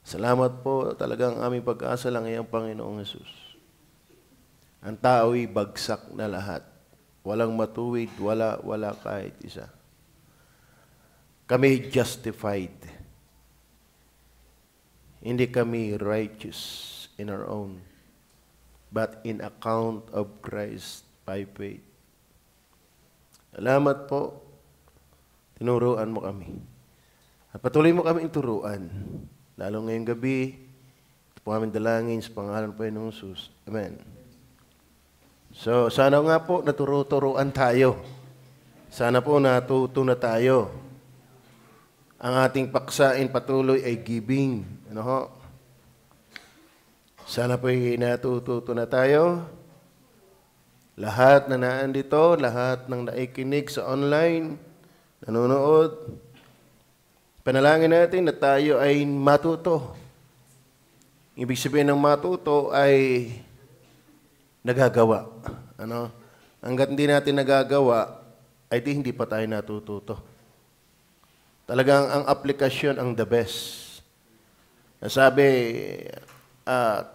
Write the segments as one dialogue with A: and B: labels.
A: Salamat po, talagang aming pag-asa lang ngayong Panginoong Hesus. Ang tao'y bagsak na lahat. Walang matuwid, wala kahit isa. Kami justified. Hindi kami righteous in our own, but in account of Christ by faith. Salamat po, tinuruan mo kami. At patuloy mo kami turuan. Lalo ngayong gabi, ito po aming dalangin sa pangalan ng Panginoong Hesus. Amen. So, sana nga po naturo-turuan tayo. Sana po natuto na tayo. Ang ating paksain patuloy ay giving. Ano ho? Sana po natututo na tayo. Lahat na naandito, lahat ng naikinig sa online, nanonood, panalangin natin na tayo ay matuto. Ibig sabihin ng matuto ay nagagawa. Ano? Hanggat hindi natin nagagawa, ay hindi pa tayo natututo. Talagang ang aplikasyon ang the best. Sabi,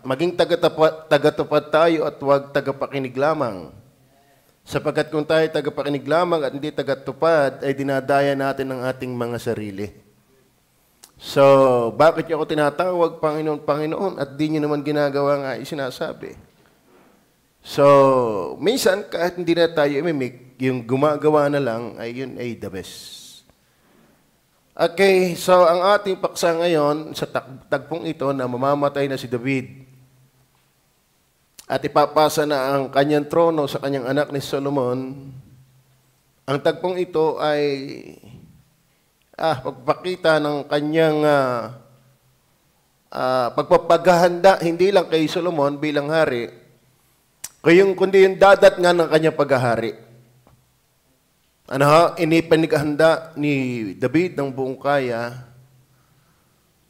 A: maging tagatupad tayo at huwag tagapakinig lamang. Sapagkat kung tayo tagapakinig lamang at hindi tagatupad, ay dinadaya natin ang ating mga sarili. So, bakit niyo ako tinatawag, Panginoon, Panginoon, at di niyo naman ginagawa nga sinasabi? So, minsan, kahit hindi na tayo imimik, yung gumagawa na lang, ay yun ay the best. Okay, so ang ating paksa ngayon sa tagpong ito na mamamatay na si David at ipapasa na ang kanyang trono sa kanyang anak ni Solomon, ang tagpong ito ay pagpakita ng kanyang pagpapaghahanda hindi lang kay Solomon bilang hari, kundi yung dadat nga ng kanyang paghahari. Inipanighanda ni David ng buong kaya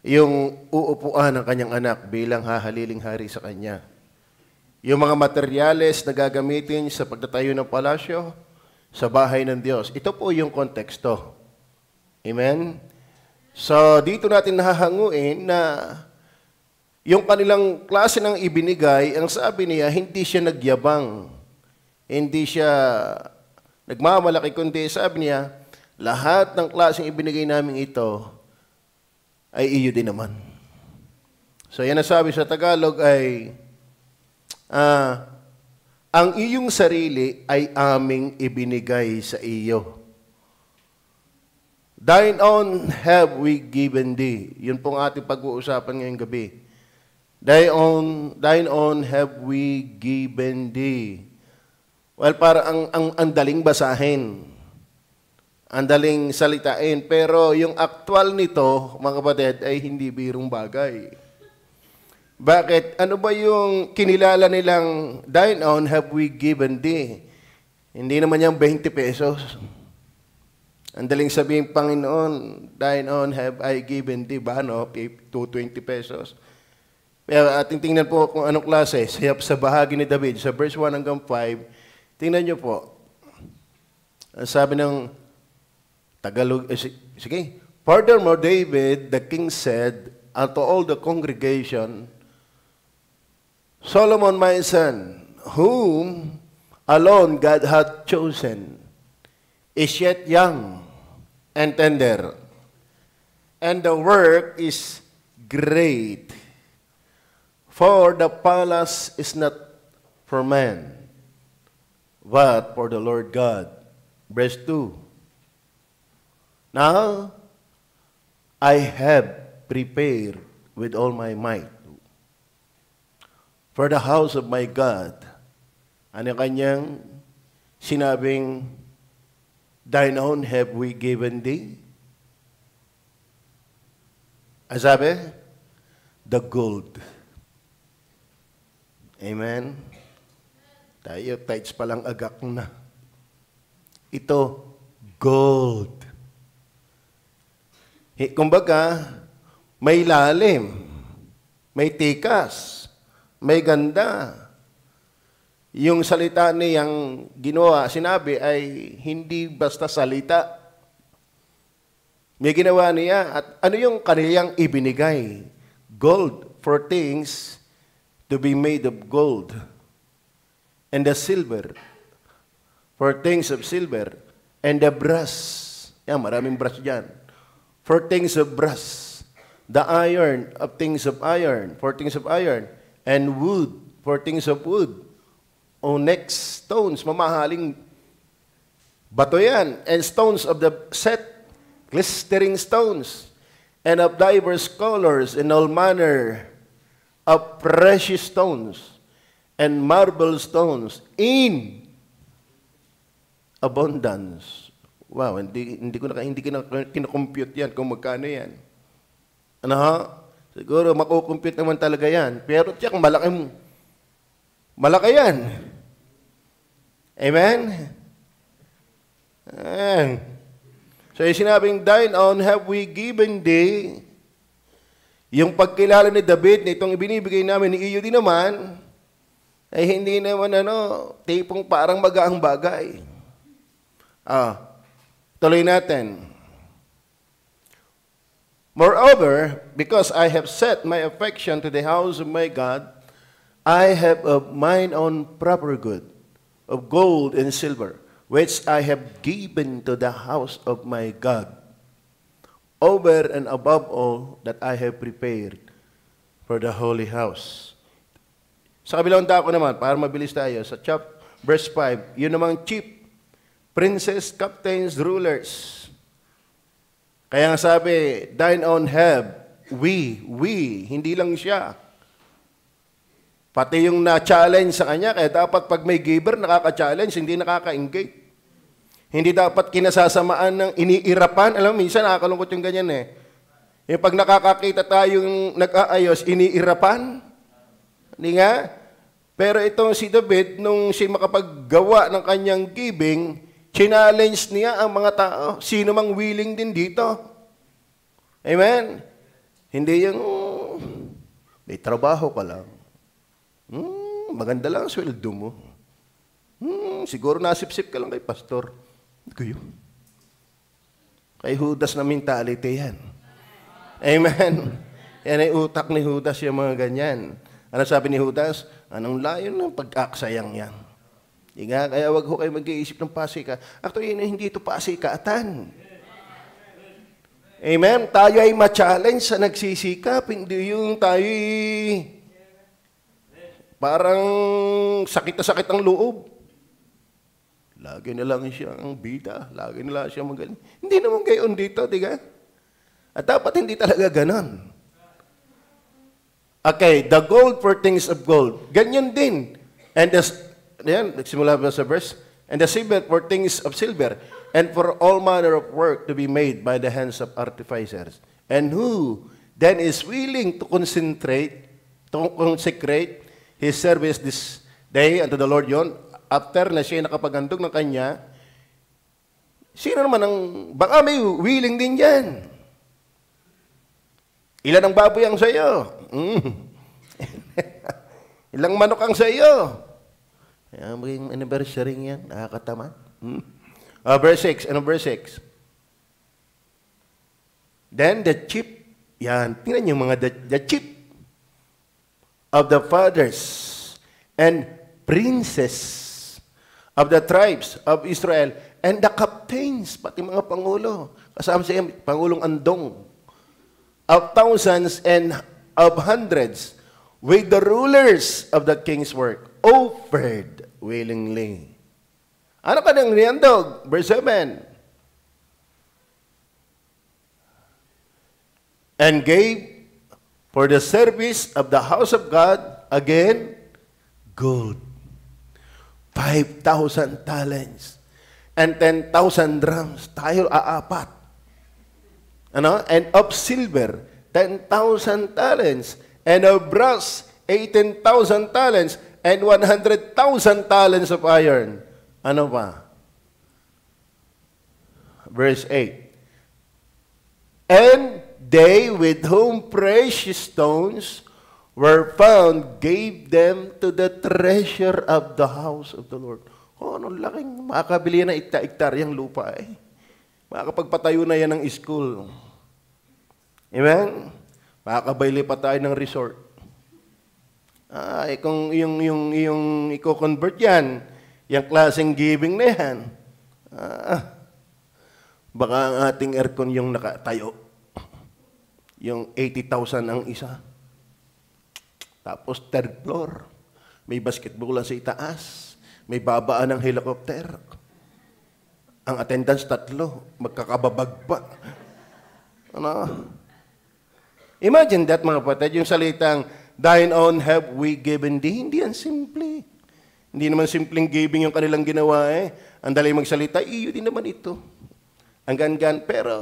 A: yung uupuan ng kanyang anak bilang hahaliling hari sa kanya. Yung mga materyales na gagamitin sa pagtatayo ng palasyo sa bahay ng Diyos. Ito po yung konteksto. Amen? So, dito natin nahahanguin na yung kanilang klase ng ibinigay, ang sabi niya, hindi siya nagyabang. Hindi siya nagmamalaki, kundi sabi niya, lahat ng klaseng ibinigay namin ito ay iyo din naman. So, yan ang sabi sa Tagalog ay, ang iyong sarili ay aming ibinigay sa iyo. Thine own have we given thee. Yun pong ating pag-uusapan ngayong gabi. Thine own have we given thee. Well, para ang daling basahin, ang daling salitain, pero yung actual nito, mga kapatid, ay hindi birong bagay. Bakit? Ano ba yung kinilala nilang, thine own have we given thee? Hindi naman yung 20 pesos. Ang daling sabihin, Panginoon, thine own have I given thee, ba, no? 220 pesos. Pero ating tingnan po kung anong klase, sa bahagi ni David, sa verse 1 hanggang 5, tingnan niyo po. Ang sabi ng Tagalog, sige. Furthermore, David, the king said unto all the congregation, Solomon, my son, whom alone God hath chosen, is yet young and tender, and the work is great. For the palace is not for man, but for the Lord God. Verse 2. Now, I have prepared with all my might for the house of my God. Ano kanyang sinabing, thine own have we given thee? Ang sabi, the gold. Amen? Tayo, tights palang agak na. Ito, gold. Kumbaga, may lalim, may tikas, may ganda. Yung salita niyang ginawa, sinabi ay hindi basta salita. May ginawa niya at ano yung kaniyang ibinigay? gold for things to be made of gold, and the silver for things of silver, and the brass, yan, maraming brass dyan, for things of brass, the iron of things of iron, for things of iron, and wood for things of wood, onyx stones, mamahaling bato yan, and stones of the set, glistering stones, and of divers colors, and all manner of precious stones, and marble stones, in abundance. Wow, hindi ko kinakompute yan kung magkano yan. Ano ha? Siguro makukompute naman talaga yan. Pero tiyak, malaki yan. Amen? So yung sinabing, thine own have we given thee, yung pagkilala ni David na itong ibinibigay namin ni iyo din naman, ay hindi naman tipong parang magaang bagay. Tuloy natin. Moreover, because I have set my affection to the house of my God, I have of mine own proper good, of gold and silver, which I have given to the house of my God, over and above all that I have prepared for the holy house. Sa kabilang dako naman, para mabilis tayo, sa verse 5, yun namang chief, princes, captains, rulers. Kaya nga sabi, thine own have, we, hindi lang siya. Pati yung na-challenge sa kanya, kaya dapat pag may giver, nakaka-challenge, hindi nakaka-engage. Hindi dapat kinasasamaan ng iniirapan. Alam mo, minsan nakakalungkot yung ganyan eh. Yung pag nakakakita tayong nag-aayos, iniirapan. Hindi nga? Pero itong si David, nung siya makapaggawa ng kanyang giving, challenge niya ang mga tao. Sino mang willing din dito. Amen? Hindi yung may trabaho ka lang. Maganda lang ang sweldo mo. Siguro nasip-sip ka lang kay pastor. Kuyo. Kay Judas na mentality yan. Amen? Yan ay utak ni Judas yung mga ganyan. Ano sabi ni Judas? Anong layo ng pag-aksayang yan? Kaya wag ho kayo mag-iisip ng pasika. Actually, hindi ito pasikatan. Amen? Tayo ay ma-challenge sa nagsisikap. Hindi yung tayo parang sakit na sakit ang loob. Lagi na lang siyang bida. Lagi na lang siyang magaling. Hindi naman gayon dito, di ba? At dapat hindi talaga ganon. Okay, the gold for things of gold. Ganyan din. And yan, nagsimula ba sa verse? And the silver for things of silver, and for all manner of work to be made by the hands of artificers. And who then is willing to consecrate his service this day unto the Lord yon, after na siya nakapagandog ng kanya, sino naman ang, baka may willing din yan. Ilan ang baboy ang sayo? Ilang manok ang sayo? Maging anniversary yan, nakakataman. Verse 6, verse 6? Then the chief, yan, tingnan yung mga the chief of the fathers and princes of the tribes of Israel and the captains, pati mga pangulo, kasama siya, Pangulong Andong, of thousands and of hundreds, with the rulers of the king's work, offered willingly. Ano ka nang niyandog? Verse 7. And gave for the service of the house of God, again, gold. 5,000 talents. And 10,000 drams. Tayo aapat. And of silver, 10,000 talents. And of brass, 18,000 talents. And 100,000 talents of iron. Ano pa? Verse 8. And they with whom precious stones were found gave them to the treasure of the house of the Lord. Anong laking makakabili na ikta-iktaryang lupa Makakapagpatayo na yan ng school. Amen? Makakabayli pa tayo ng resort. Kung yung i-convert yan, yung klaseng giving na yan, baka ang ating aircon yung nakatayo. Yung 80,000 ang isa. Tapos third floor. May basketball sa itaas. May babaan ng helicopter. Ang attendance 3. Magkakababag pa. Ano? Imagine that, mga kapatid, yung salitang, thine own have we given thee. Hindi yan simple. Hindi naman simpleng giving yung kanilang ginawa eh. Ang dali magsalita, iyo din naman ito. Ang gan-gan, pero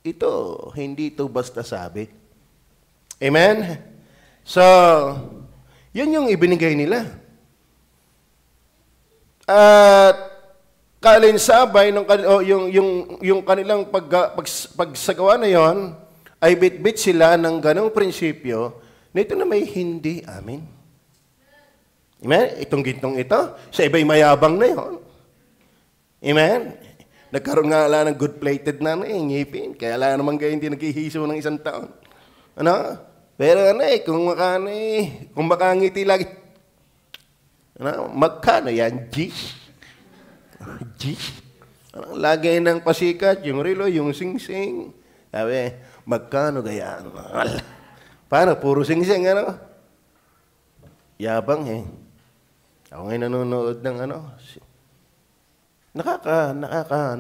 A: ito, hindi ito basta sabi. Amen? So, yun yung ibinigay nila. At kalinsabay, yung kanilang pagsagawa na yon, ay bit-bit sila ng ganong prinsipyo na ito na may hindi amin. Amen? Itong gintong ito, sa iba'y mayabang na yon. Amen? Nagkaroon nga ala ng good-plated na ngipin. Kaya ala naman kayo hindi naghihiso ng 1 taon. Ano? Pero kung makangiti lagi, ano? Magkano yan? G? Ano? Lagay ng pasikat, yung relo, yung sing-sing. Sabi, magkano gaya? Paano? Puro sing-sing, ano? Yabang eh. Ako ngayon nanonood ng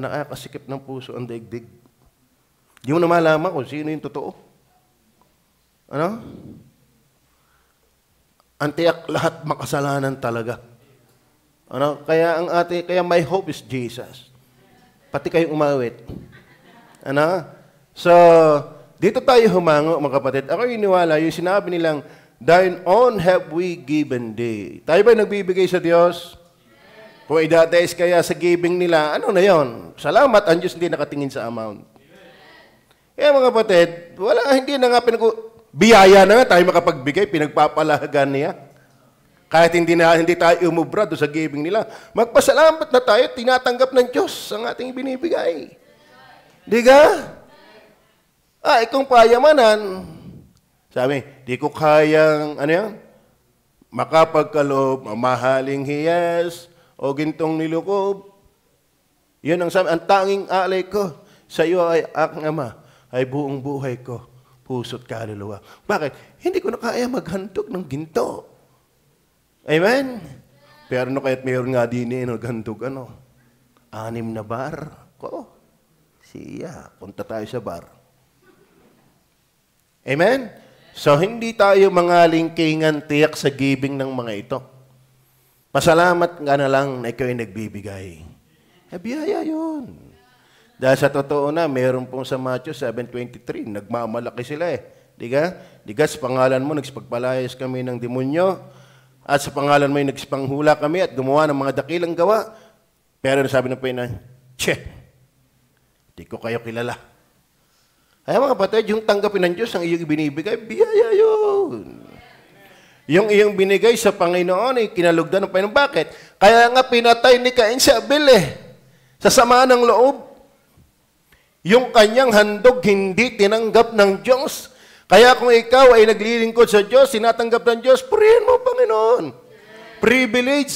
A: nakakasikip ng puso ang daigdig. Di mo na malaman kung sino yung totoo. Ano? Antiyak lahat makasalanan talaga. Ano? Kaya my hope is Jesus. Pati kayong umawit. Ano? So, dito tayo humango, mga kapatid. Ako iniwala, yung sinabi nilang, thine own have we given thee. Tayo ba nagbibigay sa Diyos? Kung idadays kaya sa giving nila, ano na yon? Salamat, ang Diyos hindi nakatingin sa amount. Kaya mga kapatid, hindi na nga biyaya na nga tayo makapagbigay, pinagpapalahagan niya. Kahit hindi tayo umubra doon sa giving nila, magpasalamat na tayo, tinatanggap ng Diyos ang ating binibigay. Di ka? Kung payamanan, sabi, di ko kayang, makapagkaloob, mamahaling hiyas, o gintong nilukob. Yun ang sabi, ang tanging alay ko sa iyo ay aking Ama, ay buong buhay ko, puso't kaluluwa. Bakit? Hindi ko na kaya maghandog ng ginto. Amen? Pero kaya't mayroon nga din naghandog, 6 na bar ko. Siya, punta tayo sa bar. Amen? So, hindi tayo mangalingkingan tiyak sa giving ng mga ito. Pasalamat nga na lang na ikaw ay nagbibigay. Biyaya yun. Dahil sa totoo na, meron pong sa Matthew 7:23, nagmamalaki sila eh. Di ka, sa pangalan mo, nagspagpalayas kami ng demonyo, at sa pangalan mo, nagspanghula kami at gumawa ng mga dakilang gawa. Pero sabi ng Panginoon, di ko kayo kilala. Ay mga kapatid, yung tanggapin ng Diyos ang iyong ibinibigay, biyaya yun. Yung iyong binigay sa Panginoon ay kinalugdan ng Panginoon. Bakit? Kaya nga pinatay ni Cain si Abel sa sama ng loob. Yung kanyang handog hindi tinanggap ng Diyos. Kaya kung ikaw ay naglilingkod sa Diyos, sinatanggap ng Diyos, purihin mo, Panginoon. Privilege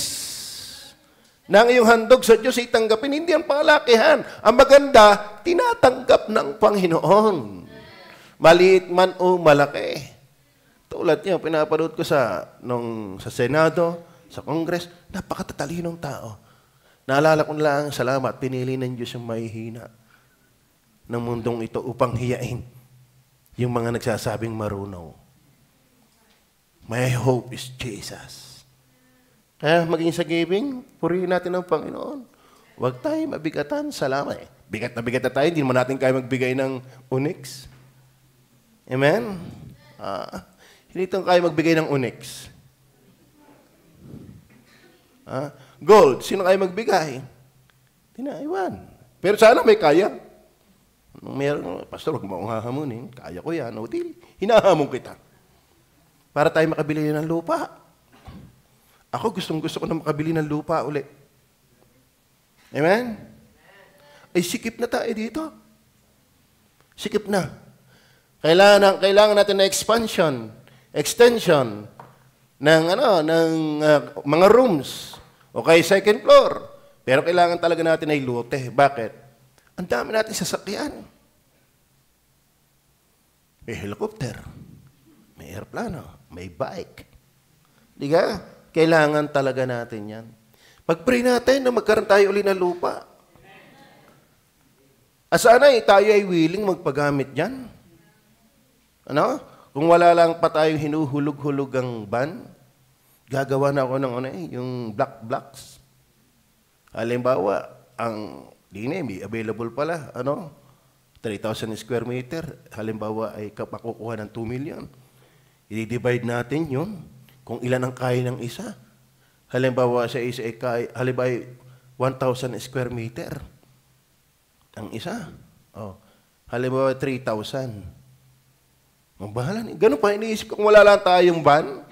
A: na ang iyong handog sa Diyos ay tanggapin. Hindi ang pangalakihan. Ang maganda, tinatanggap ng Panginoon. Maliit man o malaki. Tulad niyo, pinapanood ko sa Senado, sa Congress, napakatalinong tao. Naalala ko lang, salamat, pinili ng Diyos yung mahihina ng mundong ito upang hiyain yung mga nagsasabing marunong. My hope is Jesus. Kaya maging sa giving, purihin natin ang Panginoon. Huwag tayo mabigatan, salamat. Bigat na bigat na tayo, hindi naman natin kaya magbigay ng onyx. Amen? Hindi ito kaya magbigay ng onyx. Gold, sino kaya magbigay? Tinaiwan. Pero sana may kaya. Meron, pastor, huwag mo hahamunin. Kaya ko yan. O, hinahamon kita. Para tayo makabili ng lupa. Ako gusto ko na makabili ng lupa uli. Amen? Ay, sikip na tayo dito. Sikip na. Kailangan natin na extension ng mga rooms o kay second floor. Pero kailangan talaga natin ay lote. Bakit? Ang dami natin sasakyan. May helicopter, may airplano, may bike. Di ka? Kailangan talaga natin yan. Pag-pray natin na magkaroon tayo uli ng lupa. Sana tayo ay willing magpagamit yan. Ano? Kung wala lang pa tayo hinuhulog-hulog ang van, gagawa na ako ng yung black blocks. Halimbawa, may available pala, 3,000 square meter. Halimbawa ay makukuha ng 2 million. I-divide natin yun kung ilan ang kaya ng isa. Halimbawa sa isa ay 1,000 square meter. Ang isa. Halimbawa 3,000. Mabahala. Ganun pa, iniisip ko kung wala lang tayong van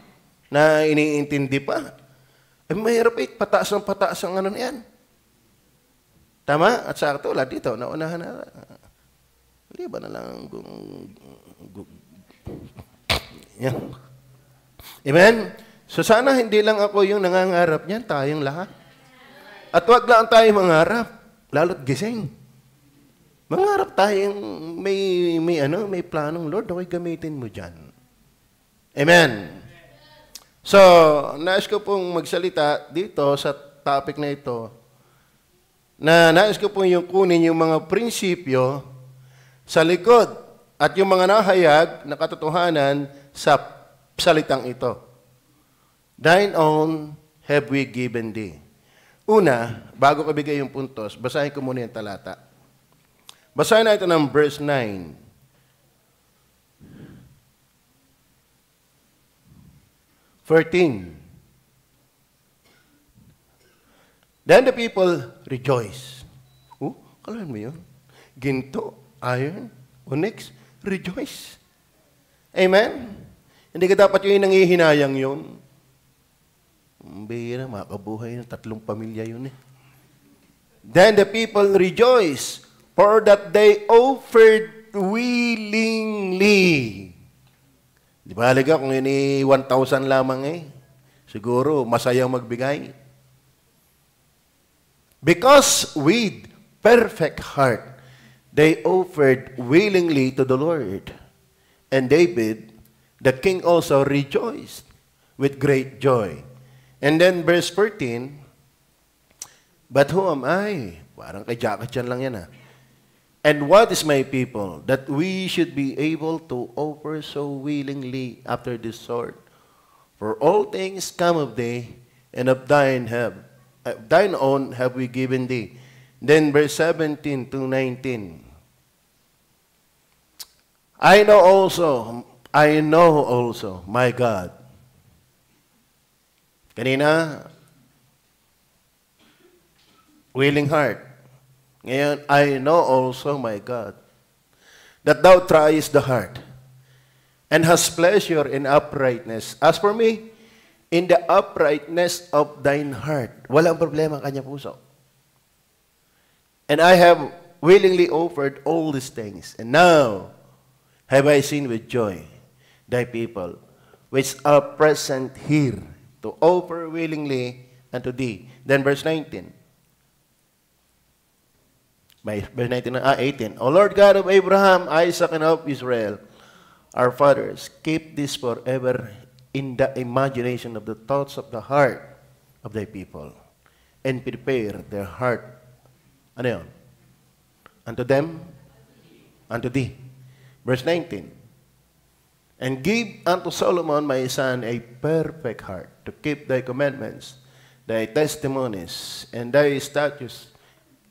A: na iniintindi pa. Mahirap pataas ang ano yan. Tama? At sakto, wala dito. Naunahan na. Liba na lang. Yan. Amen? So sana hindi lang ako yung nangangarap niyan, tayong lahat. At wag lang tayo mangarap, lalo't gising. Mangarap tayong may planong, Lord, ako'y gamitin mo dyan. Amen? So, nais ko pong magsalita dito sa topic na ito, na nais ko pong yung kunin yung mga prinsipyo sa likod at yung mga nahayag na katotohanan sa salitang ito. Thine own have we given thee. Una, bago ko bigay yung puntos, basahin ko muna yung talata. Basahin na ito ng verse 9. Then the people rejoice. Kalahin mo yun? Ginto, iron, onyx, rejoice. Amen? Hindi ka dapat yung nangihinayang yun. Bihira, makabuhay ng 3 pamilya yun eh. Then the people rejoice, for that they offered willingly. Di ba halaga kung ini 1,000 lamang eh. Siguro, masayang magbigay. Because with perfect heart, they offered willingly to the Lord. And David, the king, also rejoiced with great joy. And then verse 14, but who am I? Parang kay Jacket yan lang yan. And what is my people, that we should be able to offer so willingly after this sort? For all things come of thee, and of thine own have we given thee. Then verse 17 to 19. I know also, my God. Kanina, willing heart. Ngayon, I know also, my God, that thou triest the heart, and hast pleasure in uprightness. As for me, in the uprightness of thine heart. Walang problema ang kanya puso. And I have willingly offered all these things. And now have I seen with joy thy people, which are present here, to offer willingly unto thee. Then verse 19. Verse 18. O Lord God of Abraham, Isaac, and of Israel, our fathers, keep this forever in the imagination of the thoughts of the heart of thy people, and prepare their heart, ano yun? Unto them, unto thee. Verse 19. And give unto Solomon my son a perfect heart, to keep thy commandments, thy testimonies, and thy statutes,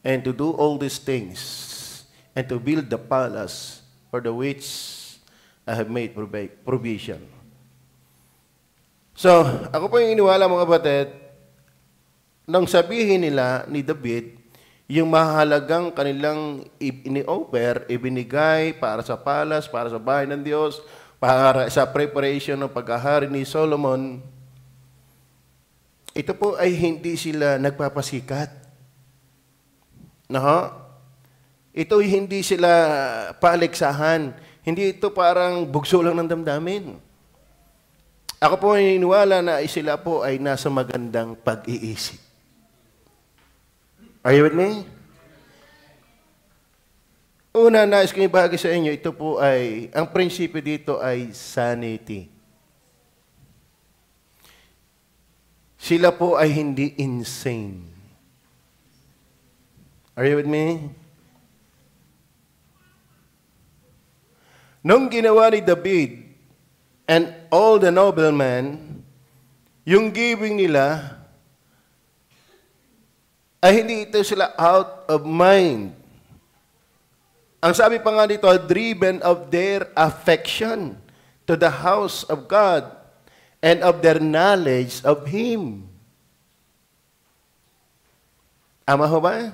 A: and to do all these things, and to build the palace for the which I have made provision. So, ako po yung iniwala mga kapatid, nang sabihin nila ni David, yung mahalagang kanilang ini-offer, ibinigay para sa palace, para sa bahay ng Diyos, para sa preparation ng paghahari ni Solomon, ito po ay hindi sila nagpapasikat. Ito ay hindi sila paligsahan, Hindi ito parang bugso lang ng damdamin. Ako po ay naniniwala na sila po ay nasa magandang pag-iisip. Are you with me? Una, nais ko ibahagi sa inyo, ito po ay, ang prinsipyo dito ay sanity. Sila po ay hindi insane. Are you with me? Nung ginawa ni David and all the noblemen, yung giving nila, ay hindi ito sila out of mind. Ang sabi pa nga dito, driven of their affection to the house of God and of their knowledge of Him. Ama ho ba?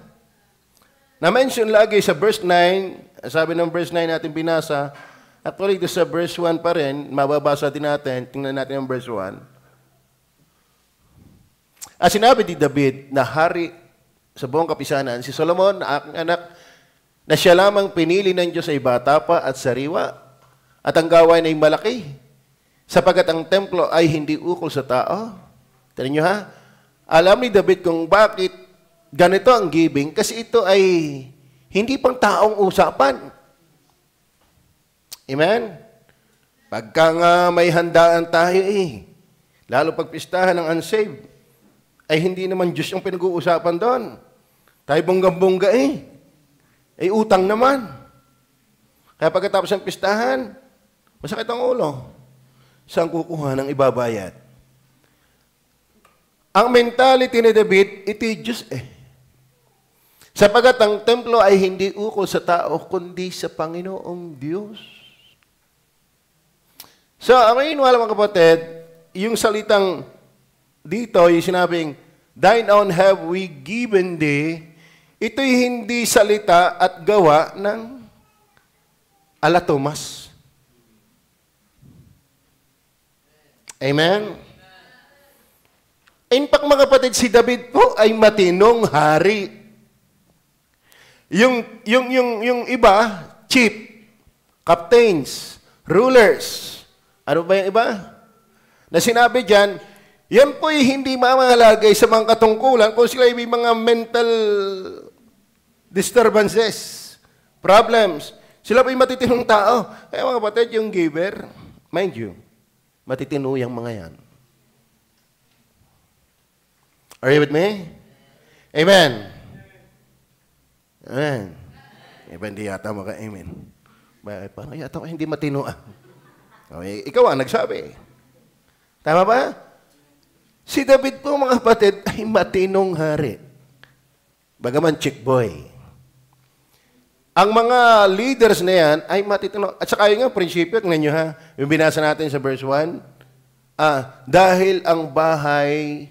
A: Na-mention lagi sa verse 9, sabi ng verse 9 natin binasa, actually ito sa verse 1 pa rin, mababasa din natin, tingnan natin ang verse 1. At sinabi ni David na hari sa buong kapisanan, si Solomon, na aking anak, na siya lamang pinili ng Diyos ay bata pa at sariwa, at ang gawain ay malaki, sapagkat ang templo ay hindi ukol sa tao. Tignan niyo ha? Alam ni David kung bakit ganito ang giving, kasi ito ay hindi pang taong usapan. Amen? Pagka nga may handaan tayo lalo pag pistahan ng unsaved, ay hindi naman Diyos yung pinag-uusapan doon. Tayo bonggang-bongga ay utang naman. Kaya pagkatapos ng pistahan, masakit ang ulo. Saan kukuha ng ibabayad? Ang mentality ni David, ito yung Diyos Sapagat ang templo ay hindi ukol sa tao, kundi sa Panginoong Diyos. So, ang wala mga kapatid, yung salitang dito, yung sinabing, thine own have we given thee, ito'y hindi salita at gawa ng ala Tomas. Amen? In fact, mga kapatid, si David po ay matinong hari. Yung iba, chief, captains, rulers. Ano ba yung iba? Na sinabi dyan, yan po'y hindi mamalagay sa mga katungkulan kung sila may mga mental disturbances, problems. Sila po'y matitinong tao. Kaya mga kapatid, yung giver, mind you, matitino yung mga yan. Are you with me? Amen. Amen. Iba hindi yata maka-amen. Parang yata ko hindi matino Okay, ikaw ang nagsabi. Tama ba? Si David po mga kapatid ay matinong hari. Bagaman chick boy. Ang mga leaders na yan ay matitino. At saka yung prinsipyo, tingnan nyo ha, yung binasa natin sa verse 1, dahil ang bahay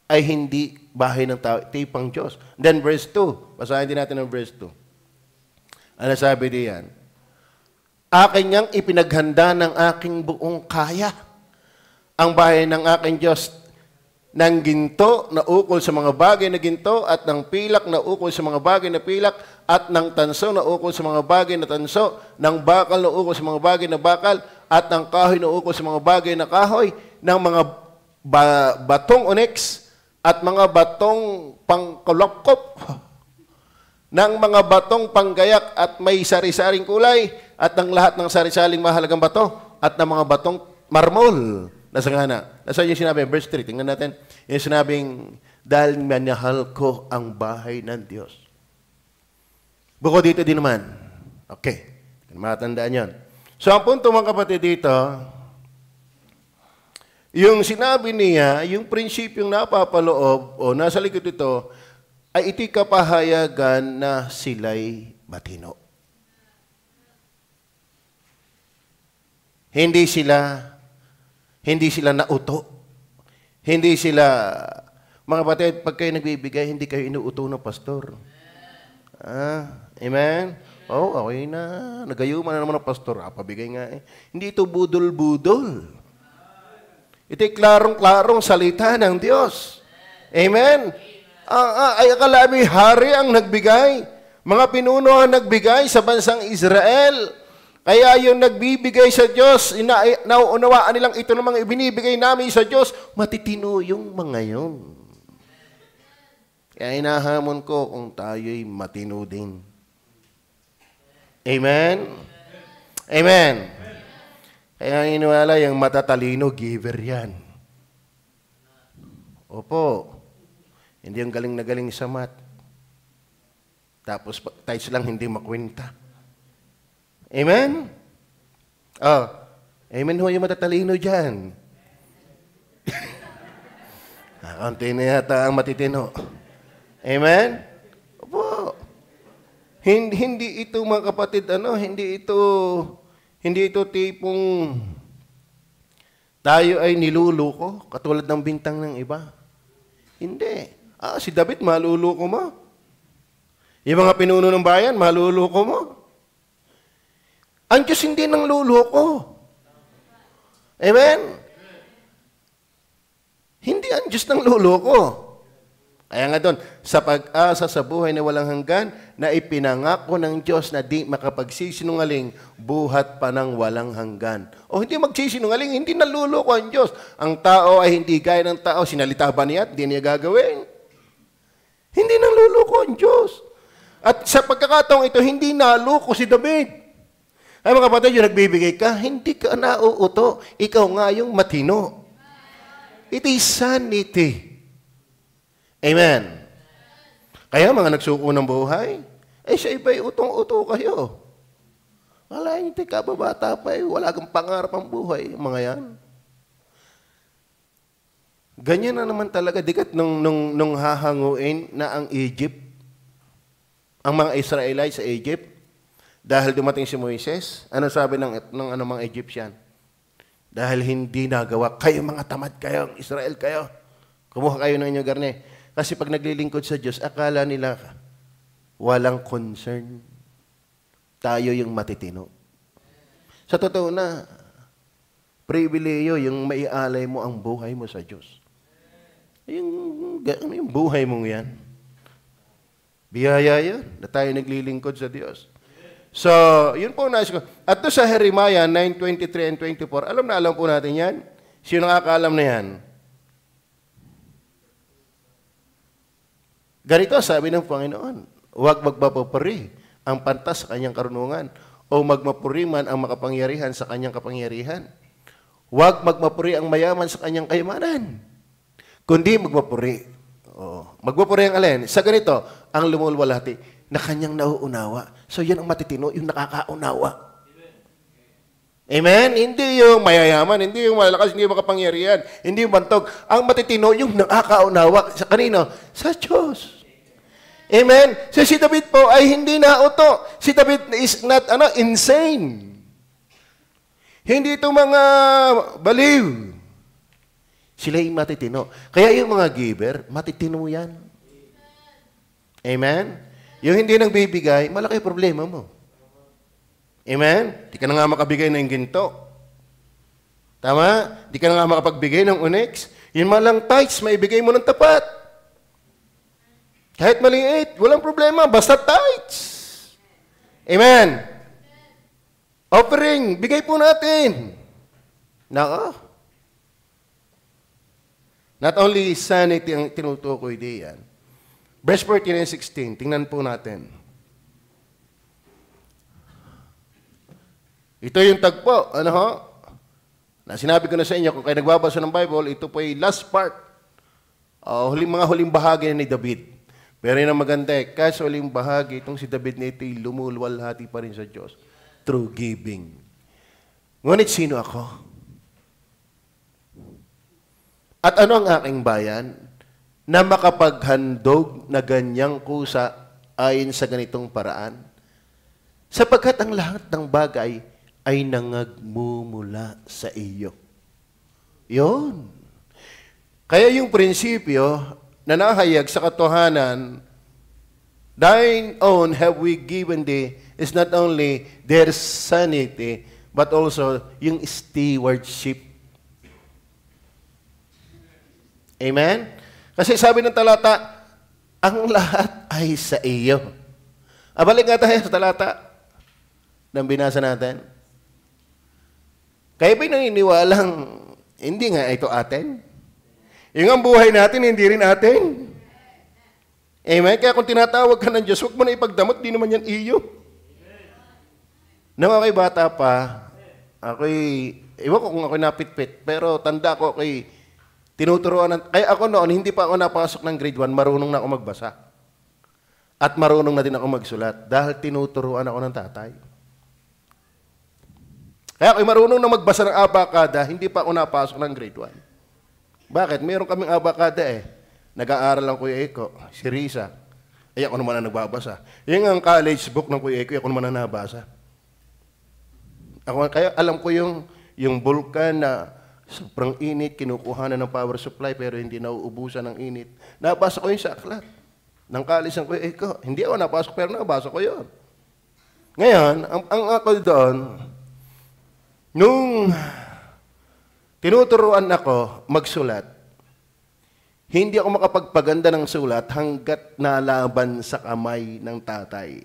A: ay hindi bahay ng tao, ito pang Diyos. Then verse 2, basahin din natin ang verse 2. Ano sabi diyan? Akin niyang ipinaghanda ng aking buong kaya. Ang bahay ng aking Diyos ng ginto na ukol sa mga bagay na ginto at ng pilak na ukol sa mga bagay na pilak at ng tanso na ukol sa mga bagay na tanso, ng bakal na ukol sa mga bagay na bakal at ng kahoy na ukol sa mga bagay na kahoy, ng mga batong onyx at mga batong pangkulokop, ng mga batong panggayak at may sari-saring kulay at ng lahat ng sari-saring mahalagang bato at ng mga batong marmol. Nasa ngana. Nasa yung sinabi, verse 3, tingnan natin. Yung sinabing, dahil minahal ko ang bahay ng Diyos. Buko dito din naman. Okay. Matandaan yan. So, ang punto mga kapatid dito, yung sinabi niya, yung prinsipyong napapaloob o nasa likod ito, ay ito'y kapahayagan na sila'y matino. Hindi sila nauto. Hindi sila, mga kapatid, pag kayo nagbibigay, hindi kayo inuuto ng pastor. Amen? Okay na. Nagayuman na naman ng pastor. Pabigay nga Hindi ito budol-budol. Ito'y klarong-klarong salita ng Diyos. Amen? Ay akala may hari ang nagbigay. Mga pinuno ang nagbigay sa bansang Israel. Kaya yung nagbibigay sa Diyos, nauunawaan nilang ito namang ibinibigay namin sa Diyos, matitino yung mga yun. Kaya hinahamon ko kung tayo'y matino din. Amen? Amen. Kaya iniwala yung matatalino, giver yan. Opo. Hindi yung galing na galing sa math. Tapos tayo lang hindi makwenta. Amen? Oh, amen ho yung matatalino dyan. Kaunti na yata ang matitino. Amen? Opo. Hindi ito mga kapatid, hindi ito tipong tayo ay niluluko, katulad ng bintang ng iba. Hindi. Si David, maluluko mo. Yung mga pinuno ng bayan, maluluko mo. Ang Diyos hindi nang luluko. Amen? Hindi ang Diyos nang luluko. Kaya nga doon, sa pag-asa sa buhay na walang hanggan, na ipinangako ng Diyos na di makapagsisinungaling, buhat pa ng walang hanggan. O hindi magsisinungaling, hindi naluloko ang Diyos. Ang tao ay hindi gaya ng tao, sinalita ba niya at di niya gagawin? Hindi naluloko ang Diyos. At sa pagkakataong ito, hindi naloko si David. Ay mga kapatid, yung nagbibigay ka, hindi ka nauuto. Ikaw nga yung matino. It is sanity. Amen. Kaya mga nagsuko ng buhay, siya iba'y utong-uto kayo. Wala yung kababata pa, wala kang pangarap ang buhay, mga yan. Ganyan na naman talaga, dikat nung hahanguin na ang Egypt, ang mga Israelites sa Egypt, dahil dumating si Moises, ano sabi ng mga Egyptian? Dahil hindi nagawa, kayo mga tamad kayo, Israel kayo, kumuha kayo ng inyong garne. Kasi pag naglilingkod sa Diyos, akala nila walang concern. Tayo yung matitino. Sa totoo na, pribileyo yung maialay mo ang buhay mo sa Diyos. Yung buhay mong yan. Biyaya yan na tayo naglilingkod sa Diyos. So, yun po nais ko. At doon sa Jeremiah 9:23 and 24, alam po natin yan. Sino nakakaalam na yan? Ganito sabi ng Panginoon, huwag magmapupuri ang pantas sa kanyang karunungan o magmapuri man ang makapangyarihan sa kanyang kapangyarihan. Huwag magmapuri ang mayaman sa kanyang kayamanan, kundi magmapuri. Magmapuri ang alin? Sa ganito, ang lumulwalhati na kanyang nauunawa. So yan ang matitino, yung nakakaunawa. Amen? Hindi yung mayayaman, hindi yung malalakas, hindi yung makapangyarihan, hindi yung bantog. Ang matitino, yung nakakaunawa. Sa kanino? Sa Diyos. Amen? So si David po ay hindi nauto. Si David is not insane. Hindi ito mga baliw. Sila yung matitino. Kaya yung mga giver, matitino yan. Amen? Yung hindi nang bibigay, malaki problema mo. Amen? Di ka na nga makabigay ng ginto. Tama? Di ka na nga makapagbigay ng onyx. Yun malang tithes, maibigay mo ng tapat. Kahit maliit, walang problema. Basta tithes. Amen? Offering, bigay po natin. Nako. Not only sanity ang tinutukoy diyan. Verse 14 and 16, tingnan po natin. Ito yung tagpo, na sinabi ko na sa inyo, kung kayo nagbabasa ng Bible, ito po ay last part, mga huling bahagi ni David. Pero yun ang maganda kasi huling bahagi, itong si David na ito'y lumulwalhati pa rin sa Diyos through giving. Ngunit sino ako? At ano ang aking bayan na makapaghandog na ganyang kusa ayon sa ganitong paraan? Sapagkat ang lahat ng bagay ay nangagmumula sa iyo. Yun. Kaya yung prinsipyo na nahayag sa katotohanan, thine own have we given thee, is not only their sanity, but also yung stewardship. Amen? Kasi sabi ng talata, ang lahat ay sa iyo. Balik nga tayo sa talata ng binasa natin. Kayo ba'y naniniwalang hindi nga ito atin? Yung ang buhay natin, hindi rin atin. Amen? Kaya kung tinatawag ka ng Diyos, huwag mo na ipagdamot, di naman yan iyo. Nung ako'y bata pa, iwan ko kung ako'y napitpit, pero tanda ko ako'y tinuturuan. Kaya ako noon, hindi pa ako napasok ng grade 1, marunong na ako magbasa. At marunong na din ako magsulat dahil tinuturuan ako ng tatay. Kaya ako'y marunong na magbasa ng abakada, hindi pa ako napasok ng grade 1. Bakit? Meron kaming abakada eh. Nag-aaral ang Kuya Eko, si Risa. Ay ako naman ang nagbabasa. Yung ang college book ng Kuya Eko, ako naman ang nabasa. Kaya alam ko yung Vulcan na sobrang init, kinukuha na ng power supply pero hindi nauubusan ng init. Nabasa ko yung sa aklat ng college ng Kuya Eko. Hindi ako napasok pero nabasa ko yun. Ngayon, ang ako doon, nung tinuturuan ako magsulat, hindi ako makapagpaganda ng sulat hanggat nalaban sa kamay ng tatay.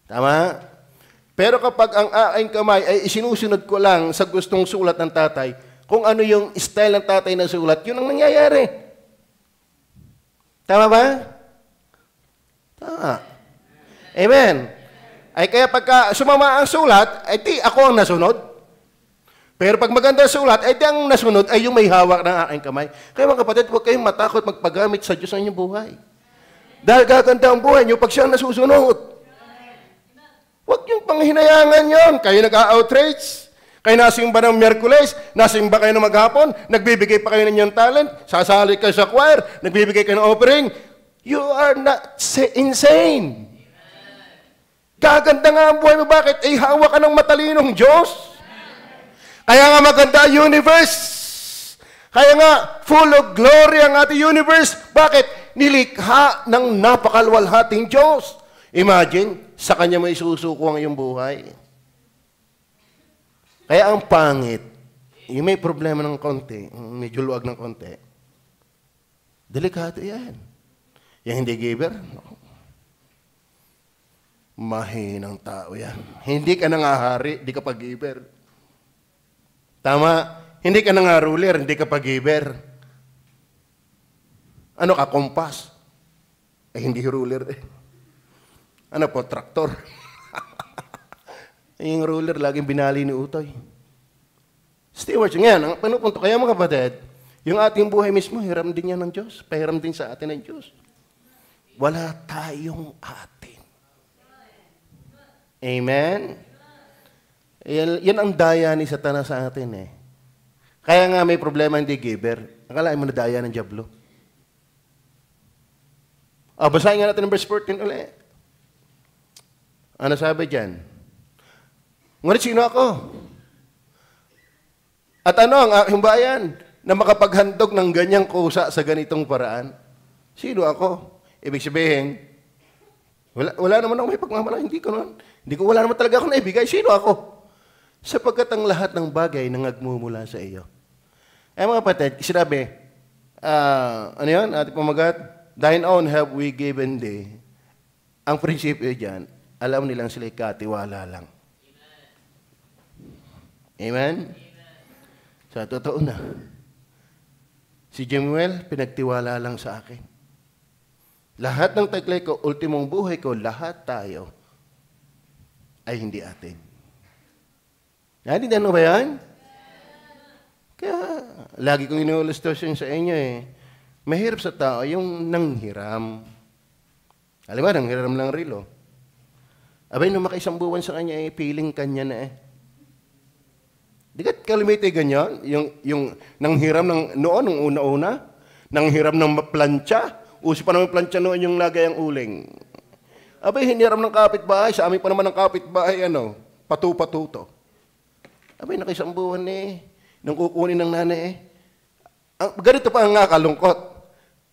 A: Tama? Pero kapag ang aking kamay ay isinusunod ko lang sa gustong sulat ng tatay, kung ano yung style ng tatay na sulat, yun ang nangyayari. Tama ba? Tama. Amen. Ay kaya pagka sumama ang sulat, ay di ako ang nasunod. Pero pag maganda ang sulat, ay di ang nasunod ay yung may hawak ng aking kamay. Kaya mga kapatid, huwag kayong matakot magpagamit sa Diyos ng inyong buhay. Dahil gaganda ang buhay niyo pag siya nasusunod. Huwag yung panghinayangan yon. Kayo nag-outrage. Kayo nasimba ng Miyerkules, nasimba kayo ng maghapon, nagbibigay pa kayo ng inyong talent, sasali kayo sa choir, nagbibigay kayo ng offering. You are not insane. Gaganda nga ang buhay mo. Bakit? Eh, hawak ka ng matalinong Diyos. Kaya nga maganda ang universe. Kaya nga, full of glory ang ating universe. Bakit? Nilikha ng napakaluwalhating Diyos. Imagine, sa Kanya may susuko ang iyong buhay. Kaya ang pangit, yung may problema ng konti, medyo luwag ng konti, delikado yan. Yung hindi giver, mahinang tao yan. Hindi ka nangahari, di ka pag-giver. Tama? Hindi ka na nga ruler, hindi ka pag-giver. Ano ka, kompas? Eh, hindi ruler eh. Ano po, traktor? Yung ruler, laging binali ni Utoy. Stewards, ngayon, ang pinupunto, kaya mga kapatid, yung ating buhay mismo, hiram din yan ng Diyos. Pahiram din sa atin ng Diyos. Wala tayong atin. Amen? Yan ang daya ni Satanas sa atin eh. Kaya nga may problema hindi giver. Akalain mo na daya ng Diablo. Basahin nga natin ng verse 14 ulit. Ano sabi dyan? Ngunit sino ako? At ano ang aking bayan na makapaghandog ng ganyang kusa sa ganitong paraan? Sino ako? Ibig sabihin, wala naman ako may pagmamala. Wala naman talaga ako naibigay. Sino ako? Sapagkat ang lahat ng bagay na nagmumula sa iyo. Mga kapatid, sinabi, ano yun, ating pamagat? Thine own have we given thee. Ang prinsipyo dyan, alam nilang sila'y katiwala lang. Amen? So, totoo na. Si Jemuel, pinagtiwala lang sa akin. Lahat ng taglay ko, ultimong buhay ko, lahat tayo ay hindi atin. Naintindihan mo ba yan? Kaya, lagi kong inulustos sa inyo eh. Mahirap sa tao yung nanghiram. Alam mo, nanghiram lang rilo. Abay, nung makaisang buwan sa kanya eh, feeling kanya na eh. Di ka kalimite ganyan? Yung nanghiram ng noon, nung una-una, nanghiram ng plantsa. Uso pa naman plantsa noon yung lagay ang uling. Abay, hiniram ng kapitbahay. Sa amin pa naman ng kapitbahay, patu-patuto. Abay, nakaisang buwan eh. Nung kukunin ng nanay eh. Ganito pa ang kalungkot.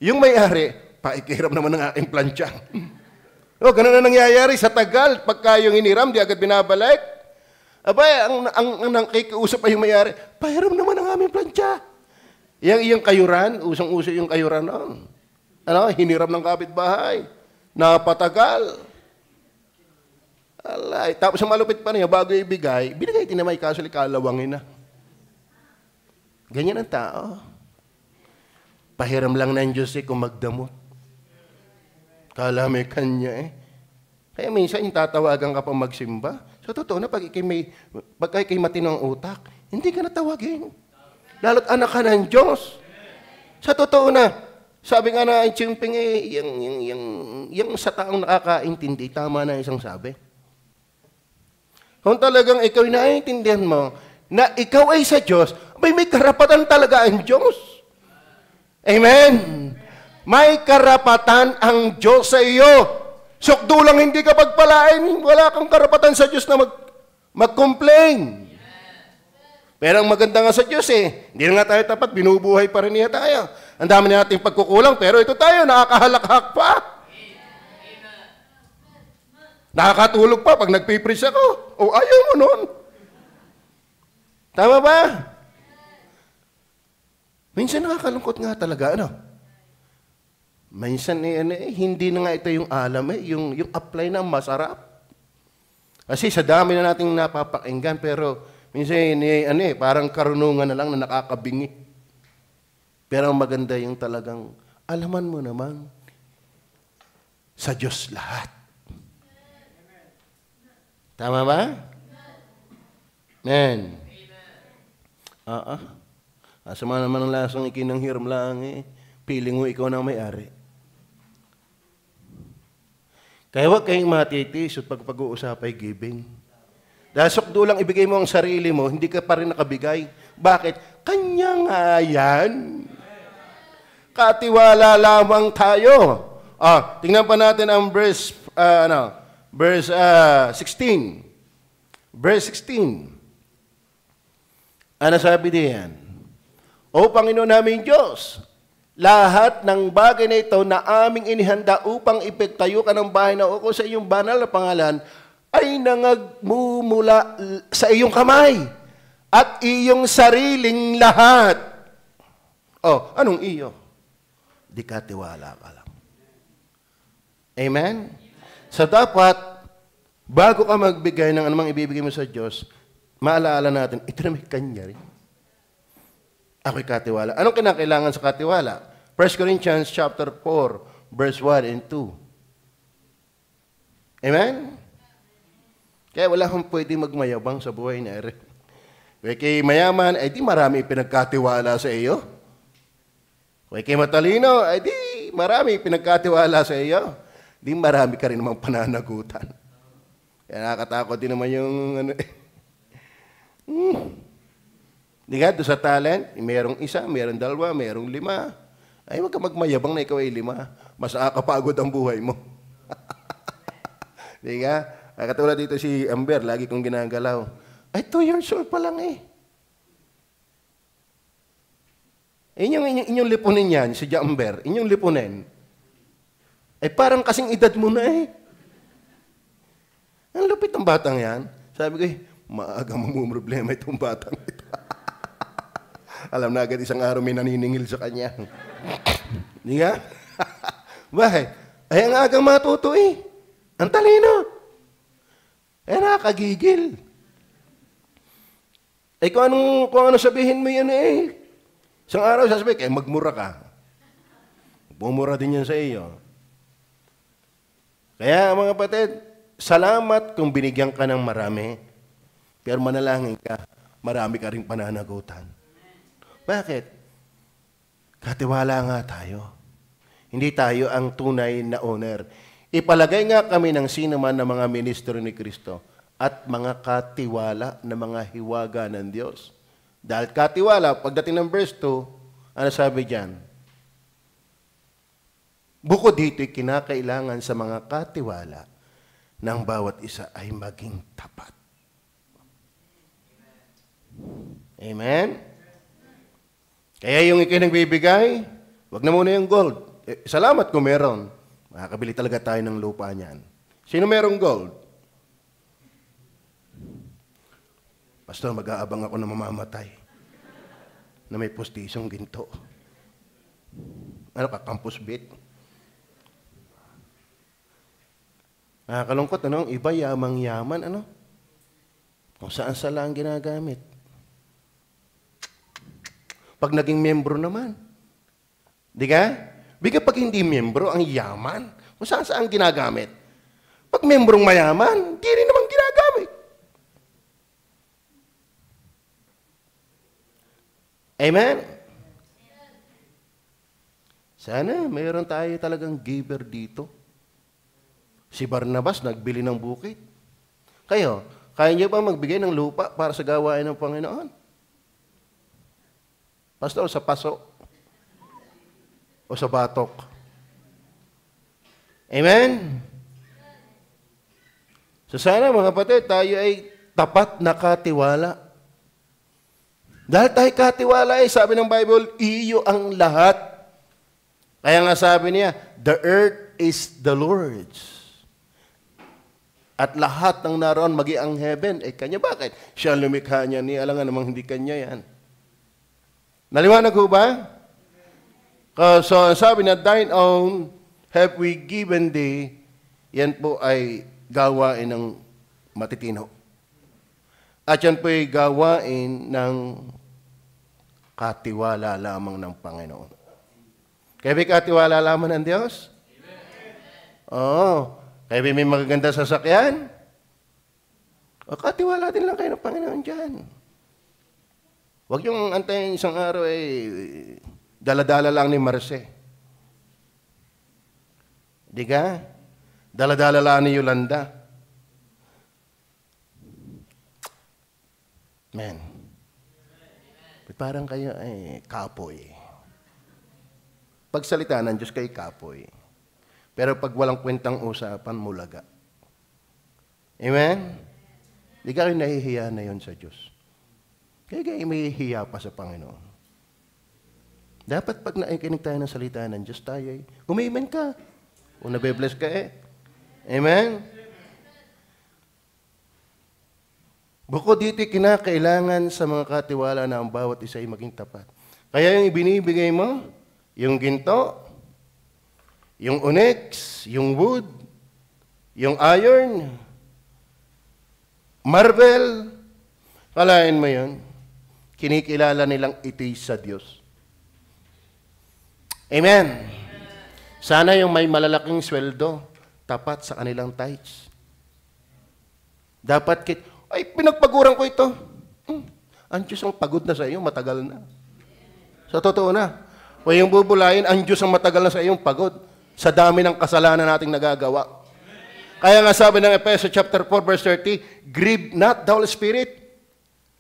A: Yung may-ari, paikiram naman ng aking plantsa. Ganun na nangyayari sa tagal. Pagka yung iniram, di agad binabalik. Abay, ang nakikiusap ay yung may-ari, pahiram naman ang aming plantsa. Yung kayuran, usong-uso yung kayuran noon. Hiniram ng kapitbahay. Napatagal. Alay. Tapos ang malupit pa niya, bago ibigay, binigay din na may kaso kalawangin na. Ganyan ang tao. Pahiram lang ng Diyos kung magdamot. Kala may kanya Kaya minsan yung tatawagan ka pa magsimba. Sa totoo na, pag ikay matinong utak, hindi ka natawagin. Lalo't anak ka ng Diyos. Sa totoo na, sabi nga na ang Chimping yung sa taong nakakaintindi, tama na isang sabi. Kung talagang ikaw naiintindihan mo, na ikaw ay sa Diyos, may karapatan talaga ang Diyos. Amen? May karapatan ang Diyos sa iyo. Sukdo lang hindi ka pagpalain, wala kang karapatan sa Diyos na mag-complain. Pero ang maganda nga sa Diyos hindi na nga tayo tapat, binubuhay pa rin niya tayo. Ang dami na natin pagkukulang, pero ito tayo, nakakahalakhak pa. Nakakatulog pa pag nagpipris ako. O ayaw mo nun. Tama ba? Minsan nakakalungkot nga talaga, Minsan hindi na nga ito yung alam yung apply na masarap. Kasi sa dami na nating napapakinggan, pero minsan parang karunungan na lang na nakakabingi. Pero ang maganda yung talagang, alaman mo naman, sa Diyos lahat. Tama ba? Amen. Asama naman ang lasang ikinanghiram lang Piling mo ikaw na may-ari. Kaya huwag kayong matitis at pag-uusapay giving. Dahil sukdo lang ibigay mo ang sarili mo, hindi ka pa rin nakabigay. Bakit? Kanya nga yan. Katiwala lamang tayo. Tingnan pa natin ang verse 16. Verse 16. Ano sabi diyan? O Panginoon namin Diyos, lahat ng bagay na ito na aming inihanda upang ipagtayo ka ng bahay na uko sa iyong banal na pangalan ay nangagmumula sa iyong kamay at iyong sariling lahat. Anong iyo? Di ka tiwala ka lang. Amen? So dapat, bago ka magbigay ng anumang ibibigay mo sa Diyos, maalaala natin, ito na may kanya rin. Ako'y katiwala. Anong kinakailangan sa katiwala? 1 Corinthians chapter 4, verse 1 and 2. Amen? Kaya wala kang pwede magmayabang sa buhay na rin. Kaya mayaman, di marami pinagkatiwala sa iyo. Kaya matalino, di marami pinagkatiwala sa iyo. Di marami ka rin namang pananagutan. Kaya nakakatakot din naman yung Di nga, doon sa talent, merong isa, merong dalawa, merong 5. Ay, wag ka magmayabang na ikaw ay 5. Mas nakakapagod ang buhay mo. Di nga? Katulad dito si Amber, lagi kong ginagalaw. Ay, 2 years old pa lang Inyong lipunin yan, si Amber, inyong lipunin. Ay, parang kasing edad mo na Ang lupit ng batang yan. Sabi ko, maaga mamumroblema itong batang ito. Alam na agad isang araw may naniningil sa kanya. Di nga? Bakit? Ay, ang agang matuto Ang talino. Nakakagigil. Kung ano sabihin mo yan Isang araw sasabihin, magmura ka. Bumura din yan sa iyo. Kaya mga kapatid, salamat kung binigyan ka ng marami. Pero manalangin ka, marami ka rin pananagutan. Bakit? Katiwala nga tayo. Hindi tayo ang tunay na owner. Ipalagay nga kami ng sino man na mga ministro ni Kristo at mga katiwala na mga hiwaga ng Diyos. Dahil katiwala, pagdating ng verse 2, ano sabi diyan? Bukod dito'y kinakailangan sa mga katiwala ng bawat isa ay maging tapat. Amen? Kaya yung ikinagbibigay, wag na muna yung gold. Salamat kung meron. Makakabili talaga tayo ng lupa niyan. Sino merong gold? Pastor, mag-aabang ako na mamamatay na may postisyong ginto. Ano ka, campus bit? Nakakalungkot, ano? Iba yamang-yaman, ano? Kung saan lang ginagamit. Pag naging membro naman, di ka? Bigla pag hindi membro, ang yaman, kung saan ginagamit. Pag membrong mayaman, di rin naman ginagamit. Amen? Sana mayroon tayo talagang giver dito. Si Barnabas nagbili ng bukid. Kayo, kaya niyo ba magbigay ng lupa para sa gawain ng Panginoon? Pastor, sa paso? O sa batok? Amen? So sana mga kapatid, tayo ay tapat na katiwala. Dahil tayo katiwala sabi ng Bible, iyo ang lahat. Kaya nga sabi niya, the earth is the Lord's. At lahat ng naroon magi ang heaven, kanya bakit? Siya lumikha niya, ni alangan namang hindi kanya yan. Naliwanag ho ba? So sabi na, thine own have we given thee, yan po ay gawain ng matitino. At yan po ay gawain ng katiwala lamang ng Panginoon. Kaya may katiwala lamang ng Diyos? Oo. Kaya may magaganda sasakyan? O katiwala din lang kayo ng Panginoon dyan. Huwag yung antayin isang araw dala-dala lang ni Marce. Di ka? Dala-dala lang ni Yolanda. Man. Parang kayo kapoy. Pagsalita ng Diyos kay kapoy. Pero pag walang kwentang usapan, mulaga. Amen? Di ka kayo nahihiya na yon sa Diyos. Kaya kayo may hiya pa sa Panginoon. Dapat pag naikinig tayo ng salita ng Diyos, tayo umimen ka. O nabe-bless ka Amen? Bukod dito, kinakailangan sa mga katiwala na ang bawat isa ay maging tapat. Kaya yung ibinibigay mo, yung ginto, yung onyx, yung wood, yung iron, marble, kalain mo yun, kinikilala nilang ito'y sa Diyos. Amen. Sana yung may malalaking sweldo, tapat sa kanilang tithes. Dapat pinagpaguran ko ito. Ang Diyos ang pagod na sa iyo, matagal na. Sa totoo na. O yung bubulayin, ang Diyos ang matagal na sa iyong pagod sa dami ng kasalanan nating nagagawa. Kaya nga sabi ng Efeso chapter 4 verse 30, grieve not the Holy Spirit.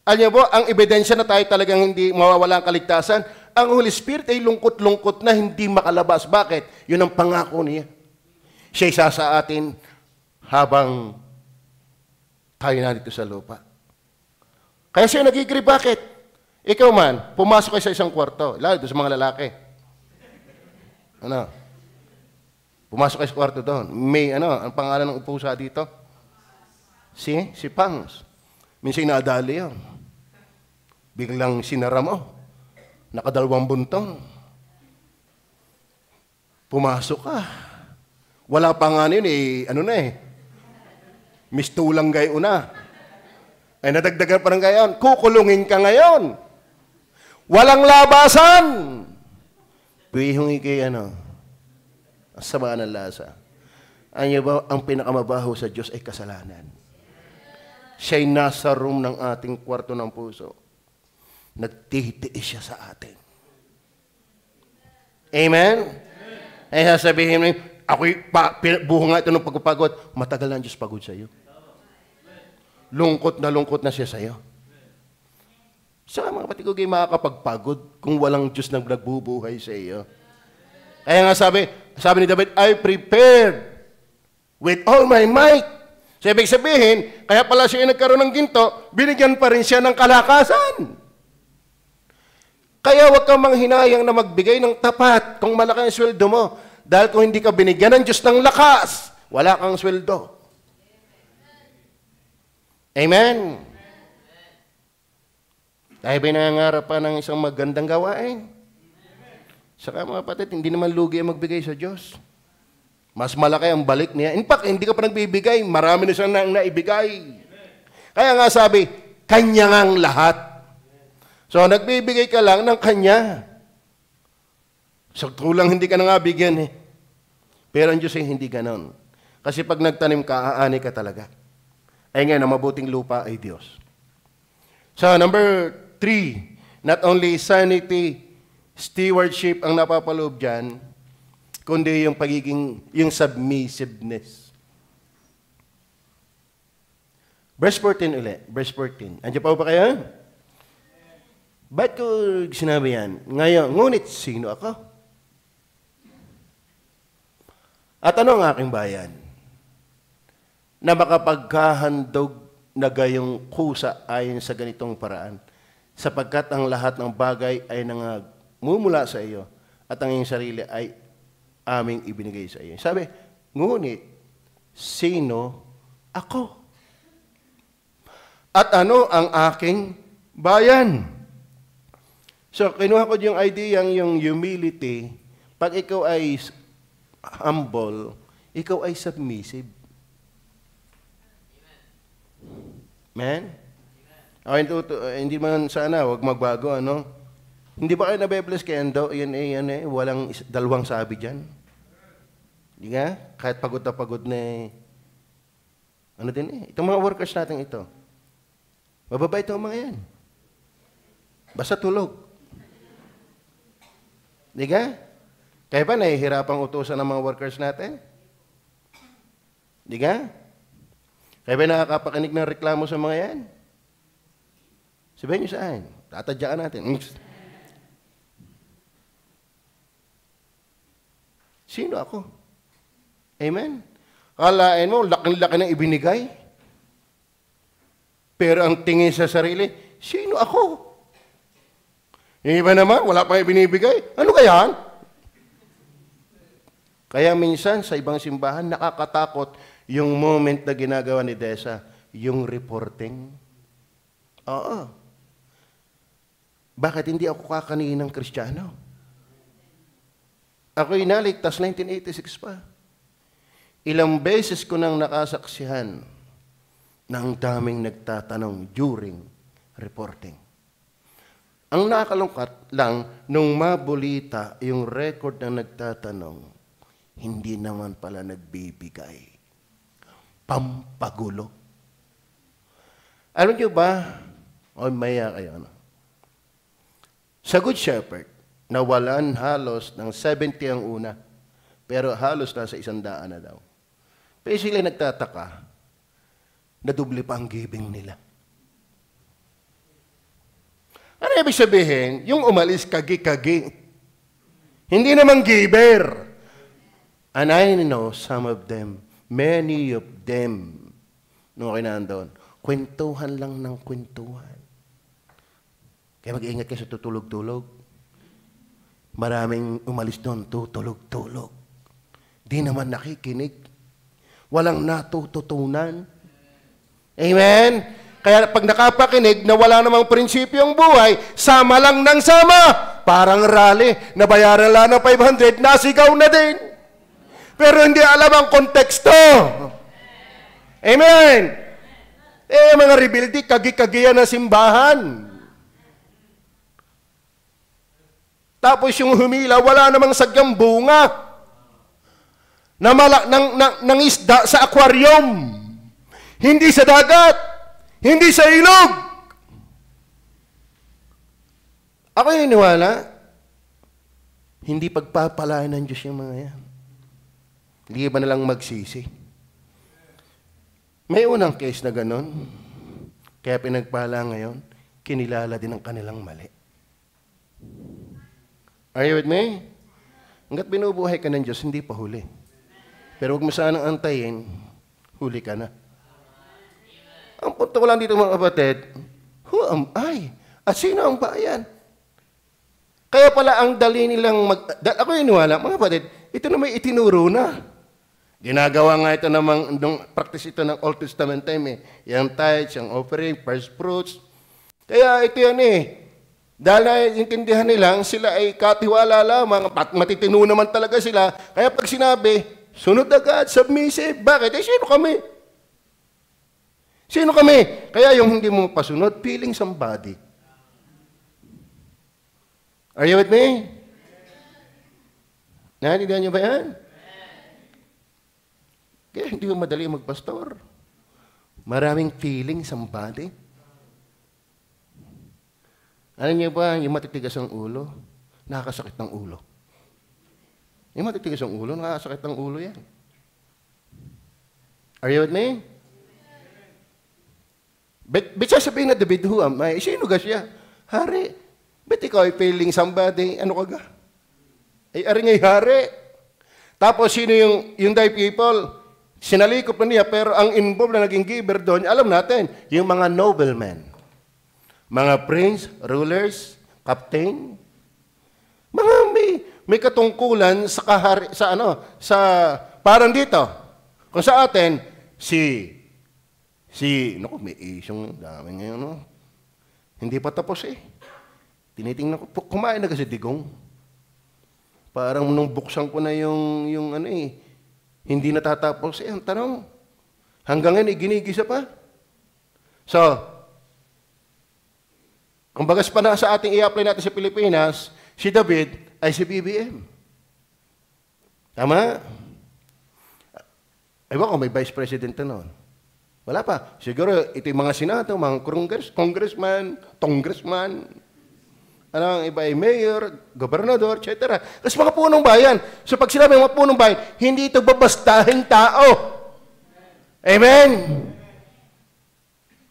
A: Alam niyo po, ang ebidensya na tayo talagang hindi mawawala ang kaligtasan, ang Holy Spirit ay lungkot-lungkot na hindi makalabas. Bakit? Yun ang pangako niya. Siya isa sa atin habang tayo na dito sa lupa. Kaya siya nagigrieve. Bakit? Ikaw man, pumasok kayo sa isang kwarto, lalo sa mga lalaki. Pumasok kayo sa kwarto doon. May, ang pangalan ng upusa dito? Si Pangs. Minsan nadali yun. Biglang sinara mo. Nakadalawang buntong. Pumasok ka. Wala pa nga yun mistulang gayo na. Ay nadagdagan pa ng gayon. Kukulungin ka ngayon. Walang labasan. Bihong ikay ang sama ng lasa. Ano ba, ang pinakamabaho sa Diyos ay kasalanan. Siya'y nasa room ng ating kwarto ng puso. Nagtitiis siya sa atin. Amen? Ay sasabihin mo, ako'y buho nga ito ng pagpapagod. Matagal na ang Diyos pagod sa iyo. Lungkot na siya sa iyo. Saka mga kapatid ko, makakapagpagod kung walang Diyos na nagbubuhay sa iyo. Kaya nga sabi ni David, I prepared with all my might. So, ibig sabihin, kaya pala siya nagkaroon ng ginto, binigyan pa rin siya ng kalakasan. Kaya huwag kang manghinayang na magbigay ng tapat kung malaki ang sweldo mo. Dahil kung hindi ka binigyan ng Diyos ng lakas, wala kang sweldo. Amen? Tayo ba'y nangangarap pa ng isang magandang gawain? Saka mga kapatid, hindi naman lugi ang magbigay sa Diyos. Mas malaki ang balik niya. In fact, hindi ka pa nagbibigay. Marami na siyang naibigay. Kaya nga sabi, kanya ngang lahat. So, nagbibigay ka lang ng kanya. So, kulang hindi ka na nga bigyan eh. Pero ang Diyos ay hindi ganon. Kasi pag nagtanim ka, aani ka talaga. Ay ngayon, ang mabuting lupa ay Diyos. So, number 3, not only sanity, stewardship ang napapaloob dyan, kundi yung submissiveness. Verse 14 ulit. Verse 14. Andiyan pa ba kayo? Ba't ko sinabi yan? Ngayon, ngunit sino ako? At ano ang aking bayan? Na makapagkahandog na gayong kusa ayon sa ganitong paraan, sapagkat ang lahat ng bagay ay nangmumula sa iyo at ang iyong sarili ay aming ibinigay sa iyo. Sabi, ngunit, sino ako? At ano ang aking bayan? So, kinuha ko yung idea, yung humility. Pag ikaw ay humble, ikaw ay submissive. Man? Okay, hindi man sana, huwag magbago, ano? Hindi ba kayo nabe-bless kay Endo? Yan walang dalawang sabi dyan. Hindi nga? Kahit pagod na pagod na ano din eh. Itong mga workers natin ito. Mababait itong mga yan. Basta tulog. Hindi nga? Kaya ba nahihirapang utusan ng mga workers natin? Hindi nga? Kaya ba nakakapakinig ng reklamo sa mga yan? Sabihin niyo saan? Tatadyaan natin. Sino ako? Amen? Kalain mo, laking-laki na ibinigay. Pero ang tingin sa sarili, sino ako? Yung iba naman, wala pang ibinibigay. Ano kaya? Kaya minsan, sa ibang simbahan, nakakatakot yung moment na ginagawa ni Desa, yung reporting. Oo. Bakit hindi ako kakaninang Kristiyano? Ako'y naligtas 1986 pa. Ilang beses ko nang nakasaksihan ng daming nagtatanong during reporting. Ang nakakalungkat lang, nung mabulita yung record ng nagtatanong, hindi naman pala nagbibigay. Pampagulo. Alam niyo ba, o maya kayo, ano? Sa Good Shepherd, nawalan halos ng 70 ang una, pero halos nasa 100 na daw. Pero sila nagtataka, naduble pa ang giving nila. Ano ibig sabihin? Yung umalis, kagi-kagi. Hindi naman giver. And I know some of them, many of them, nung kinandon, kwentuhan lang ng kwentuhan. Kaya mag-iingat kayo sa tutulog-tulog. Maraming umalis doon, tutulog-tulog. Di naman nakikinig. Walang natututunan. Amen? Kaya pag nakapakinig na wala namang prinsipyo ang buhay, sama lang ng sama. Parang rally, nabayaran lang ng 500, nasigaw na din. Pero hindi alam ang konteksto. Amen? Mga rebelde, kagi-kagiyan na simbahan. Tapos yung humila, wala namang sagyang bunga. Nang isda sa aquarium. Hindi sa dagat. Hindi sa ilog. Ako niniwala, hindi pagpapalaan ng Diyos yung mga yan. Hindi ba nalang magsisi? May unang case na ganon. Kaya pinagpala ngayon, kinilala din ang kanilang mali. Are you with me? Hanggat binubuhay ka ng Diyos, hindi pa huli. Pero huwag mo sanang antayin, huli ka na. Ang punto ko lang dito mga kapatid, who am I? At sino ang bayan? Kaya pala ang dali nilang ako iniwala, mga kapatid, ito na may itinuro na. Ginagawa nga ito namang, practice ito ng Old Testament time eh. Yung tithes, yung offering, first fruits. Kaya ito yan eh. Dahil naiintindihan nilang sila ay katiwala lamang, matitino naman talaga sila. Kaya pag sinabi, Sunod agad, submissive. Bakit? Eh, sino kami? Sino kami? Kaya yung hindi mo pasunod, feeling somebody. Are you with me? Naintindihan niyo ba yan? Kaya hindi mo madali magpastor. Maraming feeling somebody. Alam niyo ba, yung matitigas ang ulo, nakakasakit ng ulo. Yung matitigas ang ulo, nakakasakit ng ulo yan. Are you with me? Bet sasabihin na David, who am I? Sino ka siya? Hari. Bet ikaw ay feeling somebody. Ano ka ga? Ay ari nga'y hari. Tapos sino yung thy people? Sinalikop na niya, pero ang involved na naging giver doon, alam natin, yung mga noblemen. Mga prince, rulers, captain. Mga may katungkulan sa kahari, sa parang dito. Kung sa atin, naku, may isyong dami ngayon, no? Hindi pa tapos eh. Tinitingnan ko, kumain na kasi digong. Parang nung buksan ko na yung hindi natatapos eh. Ang tanong, hanggang ngayon, ginigisa pa. So, kung bagas pa na sa ating i-apply natin sa Pilipinas, si David ay si BBM. Tama? Ewan ko, may vice president na noon. Wala pa. Siguro, ito yung mga senato, mga congressman, iba ay mayor, gobernador, etc. Kasi mga punong bayan. So pag sinabi mga punong bayan, hindi ito babastahin tao. Amen?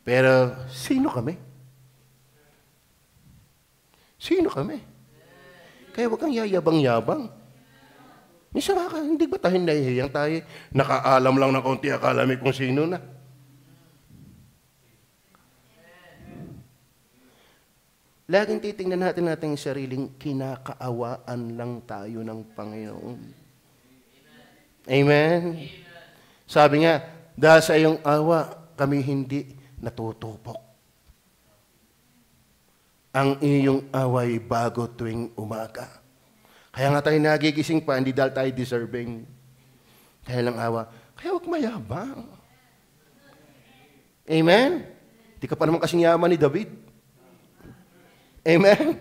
A: Pero, sino kami? Sino kami? Kaya huwag kang yayabang-yabang. Misa ka, hindi ba tayo nahihiyang tayo? Nakaalam lang ng konti, akala may kung sino na. Laging titingnan natin nating sariling kinakaawaan lang tayo ng Panginoon. Amen? Sabi nga, dahil sa iyong awa, kami hindi natutupok. Ang iyong away bago tuwing umaga. Kaya nga tayo nagigising pa, hindi dahil tayo deserving. Kaya lang awa. Kaya huwag mayabang. Amen? Hindi ka pa naman kasing yaman ni David. Amen?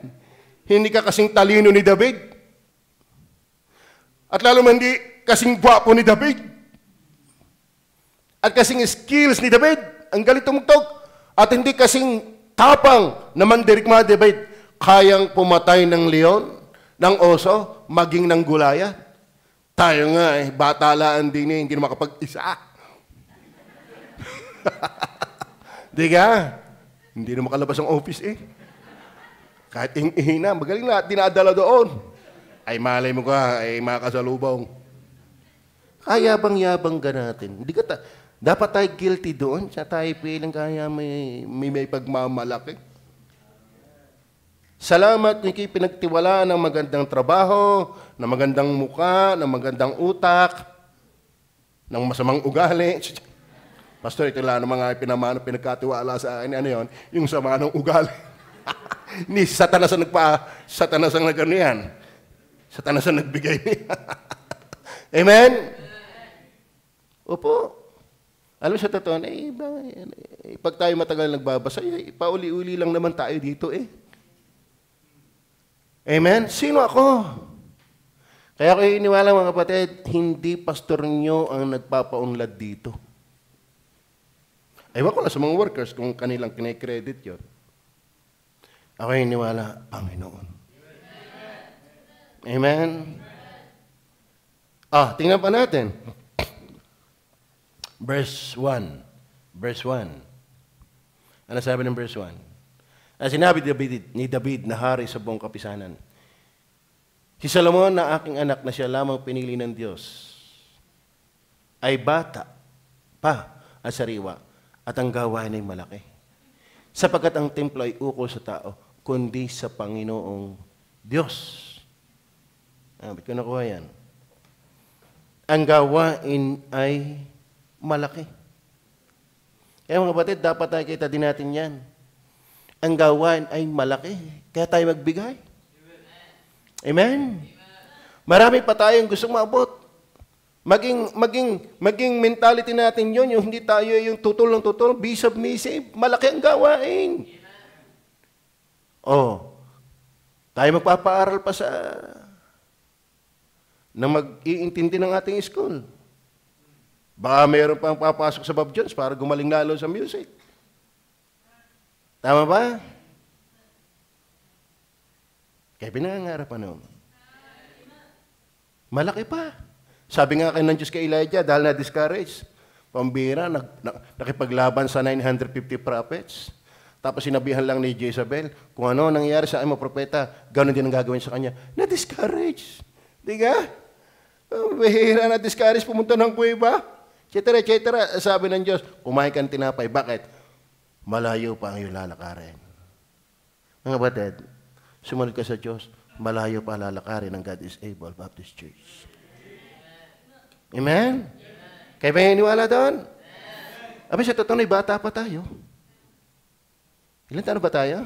A: Hindi ka kasing talino ni David. At lalo man hindi kasing gwapo ni David. At kasing skills ni David. Ang galit tumugtog. At hindi kasing tapang na mandirigma David. Kayang pumatay ng leon, ng oso, maging ng gulaya. Tayo nga batalaan din hindi na makapag-isa. Di ka? Hindi na makalabas ang office eh. Kahit ihina, magaling na, dinadala doon. Ay malay mo ka, ay makasalubong. Kayabang-yabang ka natin. Dapat tayo guilty doon. Sa tayo piling kaya may pagmamalaki. Salamat kung pinagtiwala ng magandang trabaho, ng magandang muka, ng magandang utak, ng masamang ugali. Pastor, ito lang mga pinagkatiwala sa akin. Ano yun? Yung sama ng ugali. Ni Satanas ang Satanas ang nagano yan. Satanas ang nagbigay niya. Amen? Opo. Alam sa totoo, pag tayo matagal nagbabasa, pauli-uli lang naman tayo dito eh. Amen? Sino ako? Kaya kayo iniwala mga kapatid, hindi pastor nyo ang nagpapaunlad dito. Ewan ko lang sa mga workers kung kanilang kinay-credit yun. Ako yung iniwala, Panginoon. Amen? Tingnan pa natin. Verse 1. Verse 1. Ano sabi ng verse 1? Sinabi ni David na hari sa buong kapisanan. Si Solomon na aking anak na siya lamang pinili ng Diyos ay bata pa at sariwa at ang gawain ay malaki. Sapagkat ang templo ay ukol sa tao, kundi sa Panginoong Diyos. Ba't ko nakuha yan? Ang gawain ay malaki. Kaya mga kapatid, dapat tayo kita din natin yan. Ang gawain ay malaki. Kaya tayo magbigay. Amen? Marami pa tayong gustong maabot. Maging mentality natin yon, yung hindi tayo yung tutol ng tutol, be submissive. Malaki ang gawain. Oh, tayo magpapaaral pa na mag-iintindi ng ating school. Baka mayroon pang papasok sa Bob Jones para gumaling lalo sa music. Tama ba? Kaya pinangangarap ano? Malaki pa. Sabi nga ng Diyos kay Elijah, dahil na-discourage, pambira, nakipaglaban sa 950 prophets. Tapos sinabihan lang ni Jezebel, kung ano nangyari sa mga propeta, gano'n din ang gagawin sa kanya. Na-discourage. Di ka? Pambira, na-discourage, pumunta ng kuweba. Etc. etc. Sabi ng Diyos, kumain ka ng tinapay. Bakit? Malayo pa ang iyong lalakarin. Mga batid, sumunod ka sa Diyos, malayo pa lalakarin ng God is Able Baptist Church. Amen? Kaya ba iniwala doon? Abi, sa totoo na, bata pa tayo. Ilan taon ba tayo?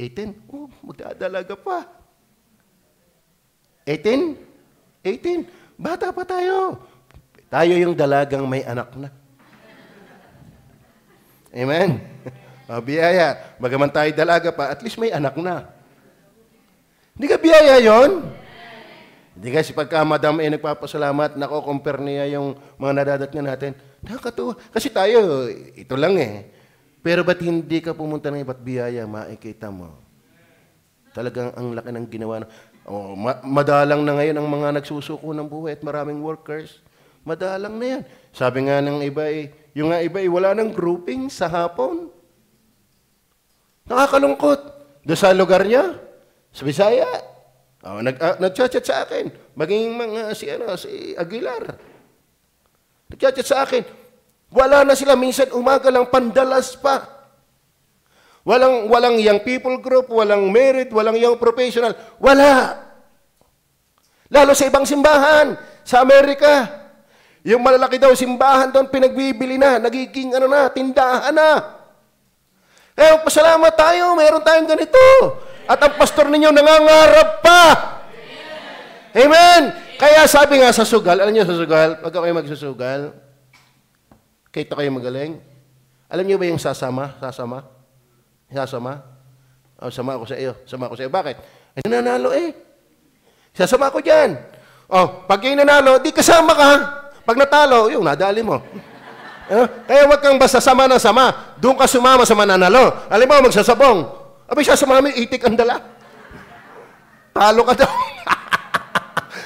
A: 18? Oh, magdadalaga pa. 18? 18? Bata pa tayo. Tayo yung dalagang may anak na. Amen? Biyaya. Bagaman tayo dalaga pa, at least may anak na. Hindi ka biyaya yon? Hindi kasi pagka madam ay nagpapasalamat, nako-compare niya yung mga nadadatnan natin. Nakakatuwa. Kasi tayo, ito lang eh. Pero ba't hindi ka pumunta ng iba't biyaya, makikita mo. Talagang ang laki ng ginawa. Madalang na ngayon ang mga nagsusuko ng buhay at maraming workers. Madalang na yan. Sabi nga ng iba yung nga iba wala nang grouping sa hapon. Nakakalungkot. Doon sa lugar niya, sa Bisaya, nag-chat sa akin. Maging mga si Aguilar. Nag-chat sa akin. Wala na sila. Minsan umaga lang, pandalas pa. Walang young people group, walang merit, walang young professional. Wala. Lalo sa ibang simbahan, sa Amerika. Yung malalaki daw simbahan doon, pinagbibili na, nagiging tindahan na. Kaya pasalamat tayo, meron tayong ganito. At ang pastor ninyo nangangarap pa. Amen? Kaya sabi nga sa sugal, alam niyo sa sugal, pag kayo magsusugal, kahit kayo magaling, alam niyo ba yung sasama? Sasama? Oh, sama ako sa iyo. Bakit? Ay, nananalo eh. Sasama ko dyan. Oh, pag kayo nanalo, di kasama ka. Pag natalo, yung nadali mo. Kaya huwag kang basta sama na sama. Doon ka sumama sa mananalo. Alam mo, magsasabong. Abay, siya sumama, itik ang dala. Talo ka daw.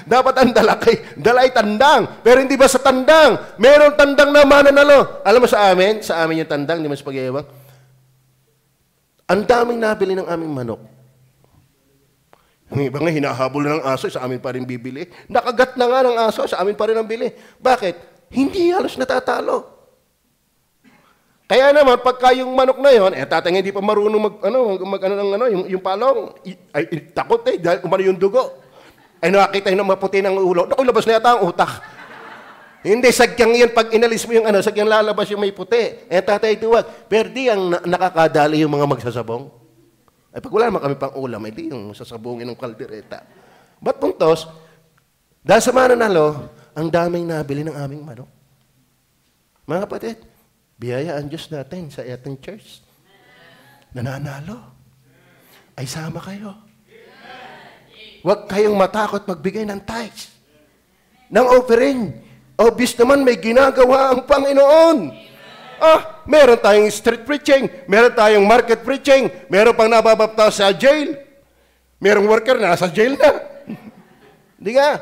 A: Dapat ang dala ay tandang. Pero hindi ba sa tandang? Meron tandang na mananalo. Alam mo sa amin yung tandang, hindi mas pag-iwang. Ang daming nabili ng aming manok. Yung iba nga, hinahabol ng aso, sa amin pa rin bibili. Nakagat na nga ng aso, sa amin pa rin ang bili. Bakit? Hindi halos natatalo. Kaya naman, pagka yung manok na yon, tatang hindi pa marunong yung palong, ay takot dahil kumano yung dugo. Ay nakakita yung maputi ng ulo, naku, labas na yata ang utak. Hindi, sagyang yan, pag inalis mo yung sagyang lalabas yung may puti. Tatay tuwag. Pero di ang nakakadali yung mga magsasabong. Ay pag wala naman kami pang ulam, ay di yung sasabungin ng kaldereta. Ba't puntos? Dahil sa mananalo, ang daming nabili ng aming manok. Mga kapatid, biyaya ang Diyos natin sa ating church. Nananalo. Ay sama kayo. Huwag kayong matakot magbigay ng tithes. Ng offering. Obvious naman may ginagawa ang Panginoon. Meron tayong street preaching, meron tayong market preaching, meron pang nababaptas sa jail, merong worker na nasa jail na. Hindi nga.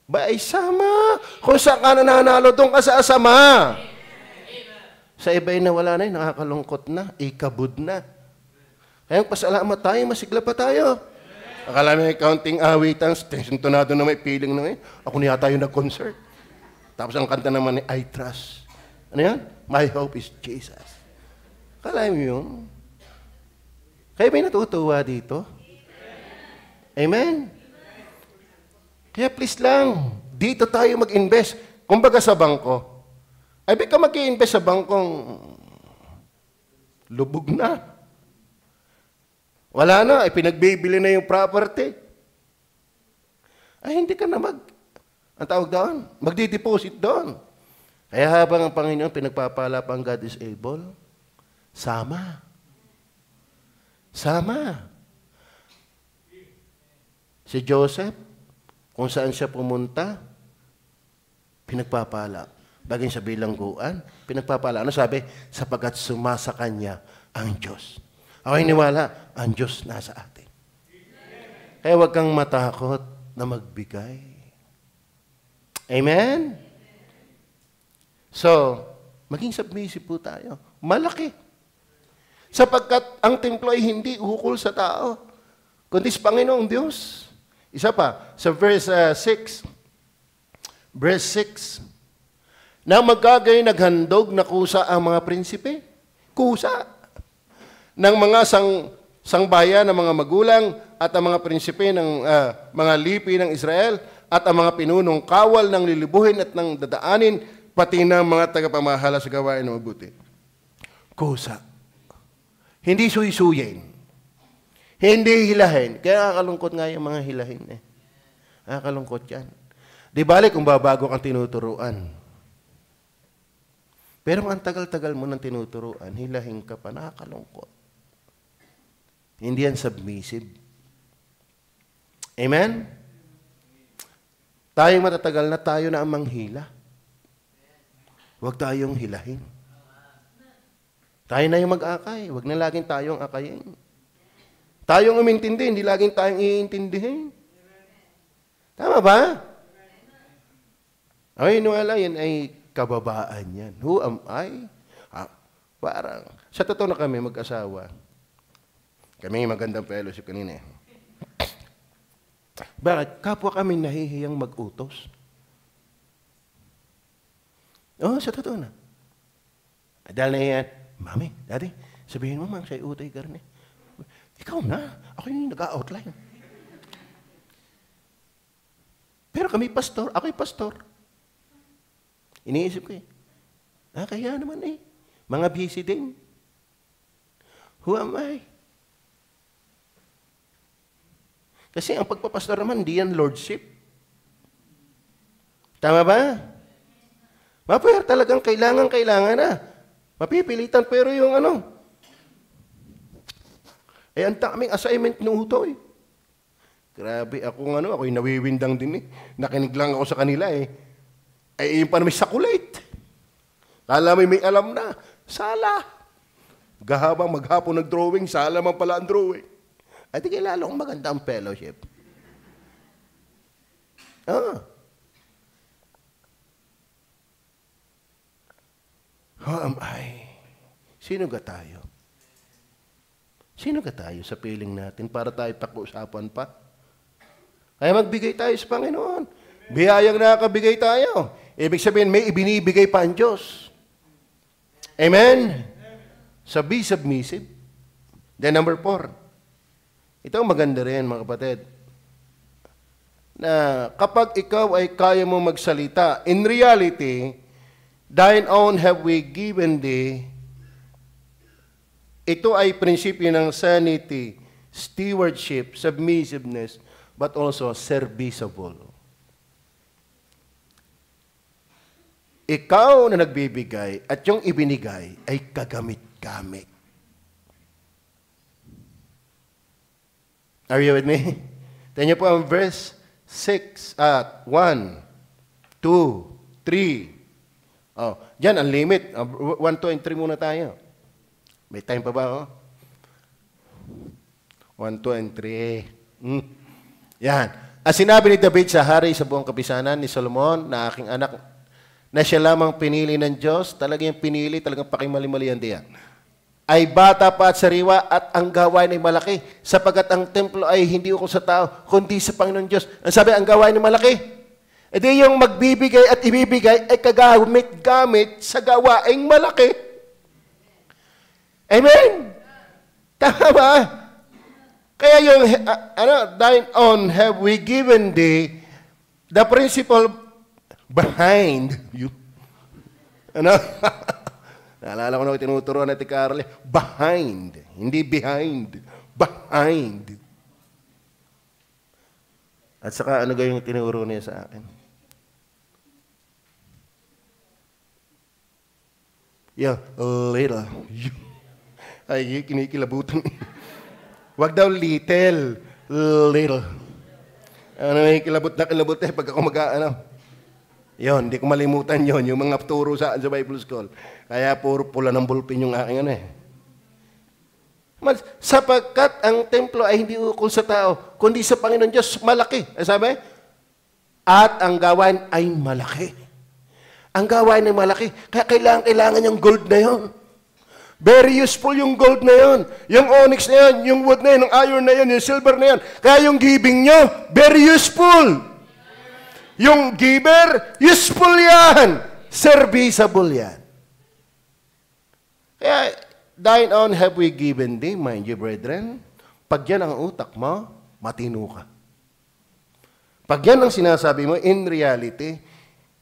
A: Ba ay sama. Kung saan ka nananalo, doon ka sa asama. Sa iba'y nawala na, nakakalungkot na, ikabud na. Kaya pasalamat tayo, masigla pa tayo. Akala may counting awitan, sintonado na may feeling na ngayon. Ako na yata yung nag-concert. Tapos ang kanta naman ni I Trust. Ano yan? My hope is Jesus. Kala mo yun? Kaya may natutuwa dito? Amen? Kaya please lang, dito tayo mag-invest. Kumbaga sa bangko. Ay, ka mag-i-invest sa bangkong lubog na. Wala na, ay pinagbibili na yung property. Ay, hindi ka na Ang tawag doon, magdi-deposit doon. Kaya habang ang Panginoon pinagpapala pa ang God is able, sama. Sama. Si Joseph, kung saan siya pumunta, pinagpapala. Bagay sa bilangguan, pinagpapala. Ano sabi? Sapagkat sumasa kanya ang Diyos. Ako'y niwala, ang Diyos nasa atin. Kaya huwag kang matakot na magbigay. Amen? So, maging submissive po tayo. Malaki. Sapagkat ang templo ay hindi ukol sa tao, kundi sa Panginoong Diyos. Isa pa, sa verse 6. Verse 6. Na magkagay naghandog na kusa ang mga prinsipe. Kusa. Ng mga sangbayan ng mga magulang at ang mga prinsipe ng mga lipi ng Israel at ang mga pinunong kawal ng lilibuhin at ng dadaanin, pati ng mga tagapamahala sa gawain ng mabuti. Kusa. Hindi suy-suyin. Hindi hilahin. Kaya nakakalungkot nga yung mga hilahin eh. Nakakalungkot yan. Di balik kung babago kang tinuturuan. Pero ang tagal-tagal mo ng tinuturuan, hilahin ka pa, nakakalungkot. Hindi yan submissive. Amen? Tayong matatagal na tayo na ang manghila. Huwag tayong hilahin. Tayo na yung mag-akay. Huwag na laging tayong akayin. Tayong umintindi, hindi laging tayong iintindihin. Tama ba? Ay, nuwala, yan ay kababaan yan. Who am I? Parang, sa totoo na kami mag-asawa. Kami magandang fellowship kanina eh. Bakit? Kapwa kami nahihiyang mag-utos. Oo, sa totoo na. Dahil na yan, Mami, Daddy, sabihin mo, Ma'am, sa'yo utay karne. Ikaw na. Ako yung nag-outline. Pero kami pastor, ako'y pastor. Iniisip ko eh. Kaya naman eh. Mga busy din. Who am I? Kasi ang pagpapastor naman, hindi yan lordship. Tama ba? Mapaya talagang kailangan na. Mapipilitan, pero yung ano, ang daming assignment nuto eh. Grabe, ako'y nawiwindang din eh. Nakinig lang ako sa kanila eh. Ay, yung pa namin sakulate. Kala may alam na. Sala. Gahabang maghapon nag-drawing, sala man pala ang drawing. Ay, di kaya lalong maganda ang fellowship. Who am I? Sino ka tayo? Sino ka tayo sa piling natin para tayo pag-usapan pa? Kaya magbigay tayo sa Panginoon. Biyayang nakakabigay tayo. Ibig sabihin, may ibinibigay pa ang Diyos. Amen? So be submissive. Then number 4. Ito maganda rin, mga kapatid. Na kapag ikaw ay kaya mo magsalita, in reality, thine own have we given thee. Ito ay prinsipyo ng sanity, stewardship, submissiveness, but also serviceable. Ikaw na nagbibigay at yung ibinigay ay kagamit-gamit. Are you with me? Tingnan niyo po ang verse 6 at 1, 2, 3. Oh, diyan ang limit. 1, 2, and 3 muna tayo. May time pa ba? Oh? 1, 2, and 3. Yan. Ang sinabi ni David sa hari sa buong kapisanan ni Solomon na aking anak na siya lamang pinili ng Diyos, talagang pinili, talagang pakimali-malihan diyan. Ay bata pa at sariwa at ang gawain ay malaki, sapagkat ang templo ay hindi ukol sa tao, kundi sa Panginoon Diyos. Ang sabi, ang gawain ay malaki. E di yung magbibigay at ibibigay ay kagamit-gamit sa gawaing malaki. Amen? Tama ba? Kaya yung, thine own have we given thee, the principle behind you. Naalala ko na tinuturuan natin Carly, behind, hindi behind, behind. At saka ano gayong tinuro niya sa akin? Yeah, little. Ay, kinikilabutan. Wag daw little. Little. Ano may kilabot na kilabot pag ako Yon, hindi ko malimutan yon, yung mga turo sa Bible School. Kaya puro pula ng bulpin yung aking Sapagkat ang templo ay hindi ukol sa tao, kundi sa Panginoon Diyos, malaki. Sabi? At ang gawain ay malaki. Ang gawain ay malaki. Kaya kailangan yung gold na yon. Very useful yung gold na yon. Yung onyx na yon, yung wood na yon, yung iron na yon, yung silver na yon. Kaya yung giving nyo, very useful. Yung giver, useful yan. Serviceable yan. Kaya, dine on have we given thee, mind you, brethren. Pag yan ang utak mo, matino ka. Pag yan ang sinasabi mo, in reality,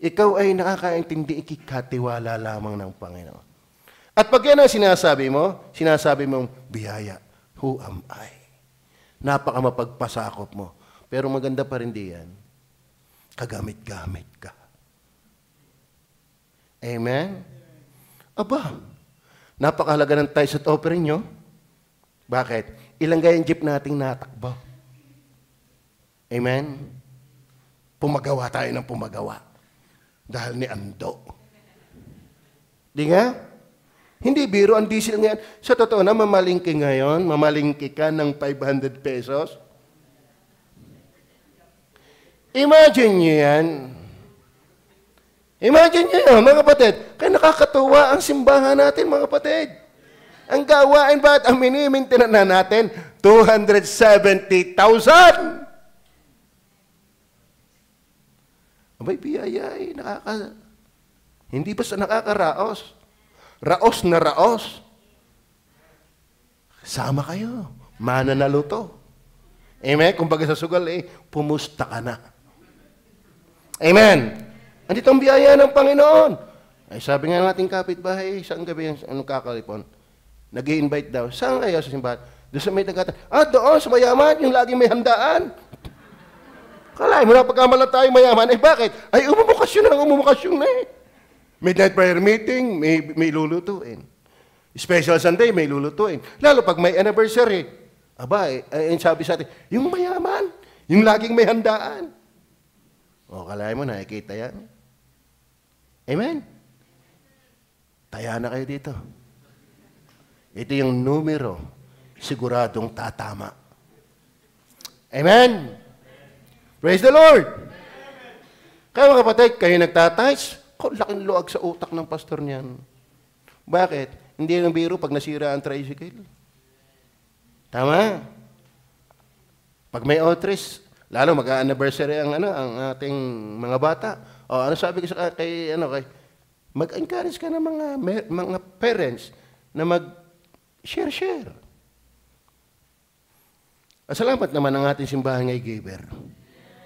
A: ikaw ay nakakaintindi, ikikatiwala lamang ng Panginoon. At pag yan ang sinasabi mong biyaya, who am I? Napaka mapagpasakop mo. Pero maganda pa rin diyan. Kagamit-gamit ka. Amen? Aba, napakahalaga ng tithes at offering nyo. Bakit? Ilang gayang jeep nating natakbo. Amen? Pumagawa tayo ng pumagawa. Dahil ni Ando. Di nga? Hindi biro ang diesel ngayon. Sa totoo na, mamalingki ngayon, mamalingki ka ng 500 pesos. Imagine nyo yan. Imagine nyo yan, mga kapatid. Kaya nakakatuwa ang simbahan natin, mga kapatid. Ang gawain ba at ang minimintinan na natin? 270,000! Abay, biyaya eh. Hindi basta nakakaraos. Raos na raos. Sama kayo. Mananaluto. Amen? Kumbaga sa sugal pumusta ka na. Amen. Andito ang biyaya ng Panginoon. Ay sabi nga nating kapitbahay, saan gabi yung kakalipon? Nag-i-invite daw. Saan kayo sa simbahan? Doon sa may tagatan. Doon sa mayaman, yung laging may handaan. Kalay mo na pagkamala tayo mayaman. Bakit? Ay, umumukasyon na Midnight prayer meeting, may lulutuin. Special Sunday, may lulutuin. Lalo pag may anniversary. Sabi sa atin, yung mayaman, yung laging may handaan. Kalay mo, nakikita yan. Amen? Taya na kayo dito. Ito yung numero, siguradong tatama. Amen? Praise the Lord! Kaya mga kapatid, kayo nagtatights, laking luag sa utak ng pastor niyan. Bakit? Hindi yung biro pag nasira ang tricycle. Tama? Pag may outres, lalo mag-anniversary ang ating mga bata. Ano sabi ko kay mag-encourage ka ng mga parents na mag-share. Salamat naman ang ating simbahan ngay giver.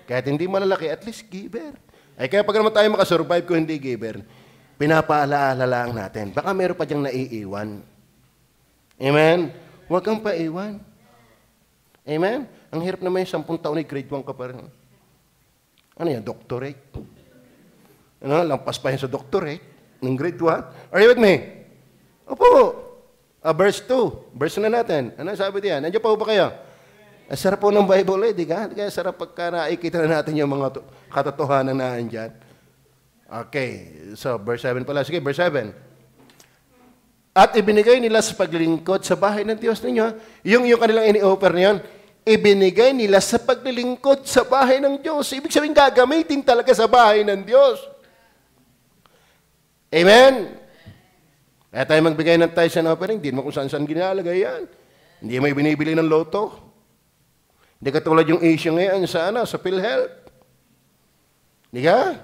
A: Kahit hindi malalaki, at least giver. Ay kaya pag naman tayo makasurvive kung hindi giver, pinapaalaala lang natin. Baka meron pa diyang naiiwan. Amen? Huwag kang paiwan. Amen? Ang hirap naman yung 10 taon ay grade 1 ka pa rin. Ano yan? Doctorate? Lampas pa yan sa doctorate ng grade 1. Are you with me? Opo. Verse 2. Verse na natin. Ano sabi diyan? Nandiyan pa ba kayo? Sarap po ng Bible di ka? Kaya sarap pagka nakikita na natin yung mga katotohanan na andyan. Okay. So, verse 7 pala. Sige, verse 7. At ibinigay nila sa paglilingkod sa bahay ng Diyos ninyo, yung kanilang ini-offer na yun, ibinigay nila sa paglilingkod sa bahay ng Diyos. Ibig sabihin, gagamitin talaga sa bahay ng Diyos. Amen? Kaya tayo magbigay ng tithes and offering, hindi mo kung saan-saan ginalagay yan. Hindi mo binibili ng loto. Hindi katulad yung issue ngayon sa PhilHealth. Hindi ka?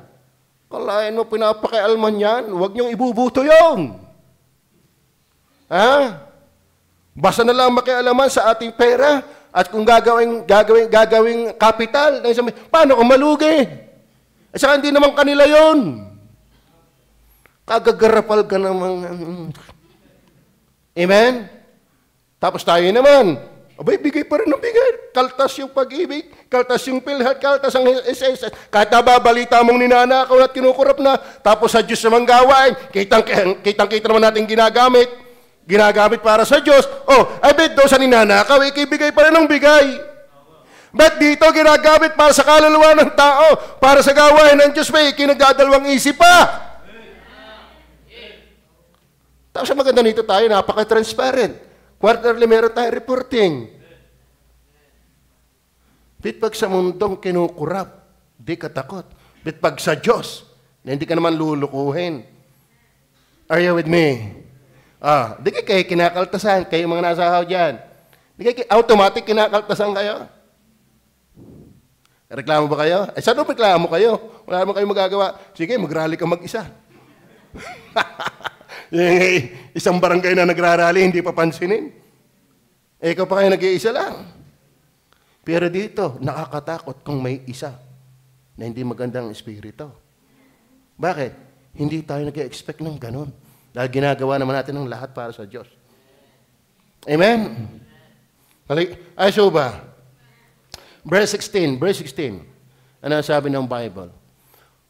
A: Kalahin mo, pinapakialman yan. Huwag niyong ibubuto yun. Basta na lang makialaman sa ating pera at kung gagawing capital, paano kung malugi? At saka hindi naman kanila yon. Kagagarapal ka naman. Amen? Tapos tayo naman, Abay, bigay pa rin ng bigay. Kaltas yung pag-ibig, kaltas yung PhilHealth, kaltas ang SSS. Kahit nababalita mong ninanakaw at kinukurap na, tapos sa Diyos namang gawain, kitang-kita naman natin ginagamit. Ginagamit para sa Diyos. Oh, ay bet doon sa ninanakaw, ikibigay pa rin ng bigay. Bet dito ginagamit para sa kaluluwa ng tao, para sa gawain ng Diyos, may kinagdadalawang isip pa. Tapos ang maganda nito tayo, napaka-transparent. Quarterly meron tayo reporting. Bit pag sa mundong kinukurap, di ka takot. Bit pag sa Diyos, na hindi ka naman lulukuhin. Are you with me? Di kayo kinakaltasan, kayo mga nasahaw dyan. Di kayo automatic kinakaltasan kayo. Reklamo ba kayo? Saan reklamo kayo? Wala naman kayo magagawa. Sige, mag-rally ka mag-isa. Yung isang barangay na nagrarally, hindi papansinin. Ikaw pa kayo nag-iisa lang. Pero dito, nakakatakot kung may isa na hindi magandang espiritu. Bakit? Hindi tayo nag-expect ng ganun. Dahil ginagawa naman natin ng lahat para sa Diyos. Amen? Ay, so ba? Verse 16. Ano sabi ng Bible?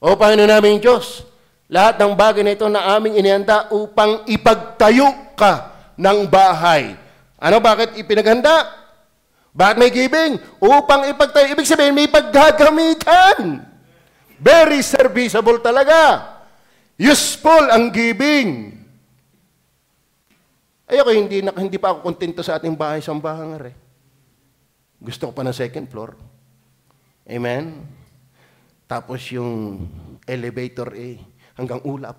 A: O Panginoon namin Diyos, lahat ng bagay na ito na aming inihanda upang ipagtayo ka ng bahay. Ano, bakit ipinaghanda? Bakit may giving? Upang ipagtayo. Ibig sabihin, may paggagamitan. Very serviceable talaga. Useful ang giving. Ayoko, hindi pa ako kontento sa ating bahay-sambahan. Gusto ko pa ng second floor. Amen? Tapos yung elevator hanggang ulap.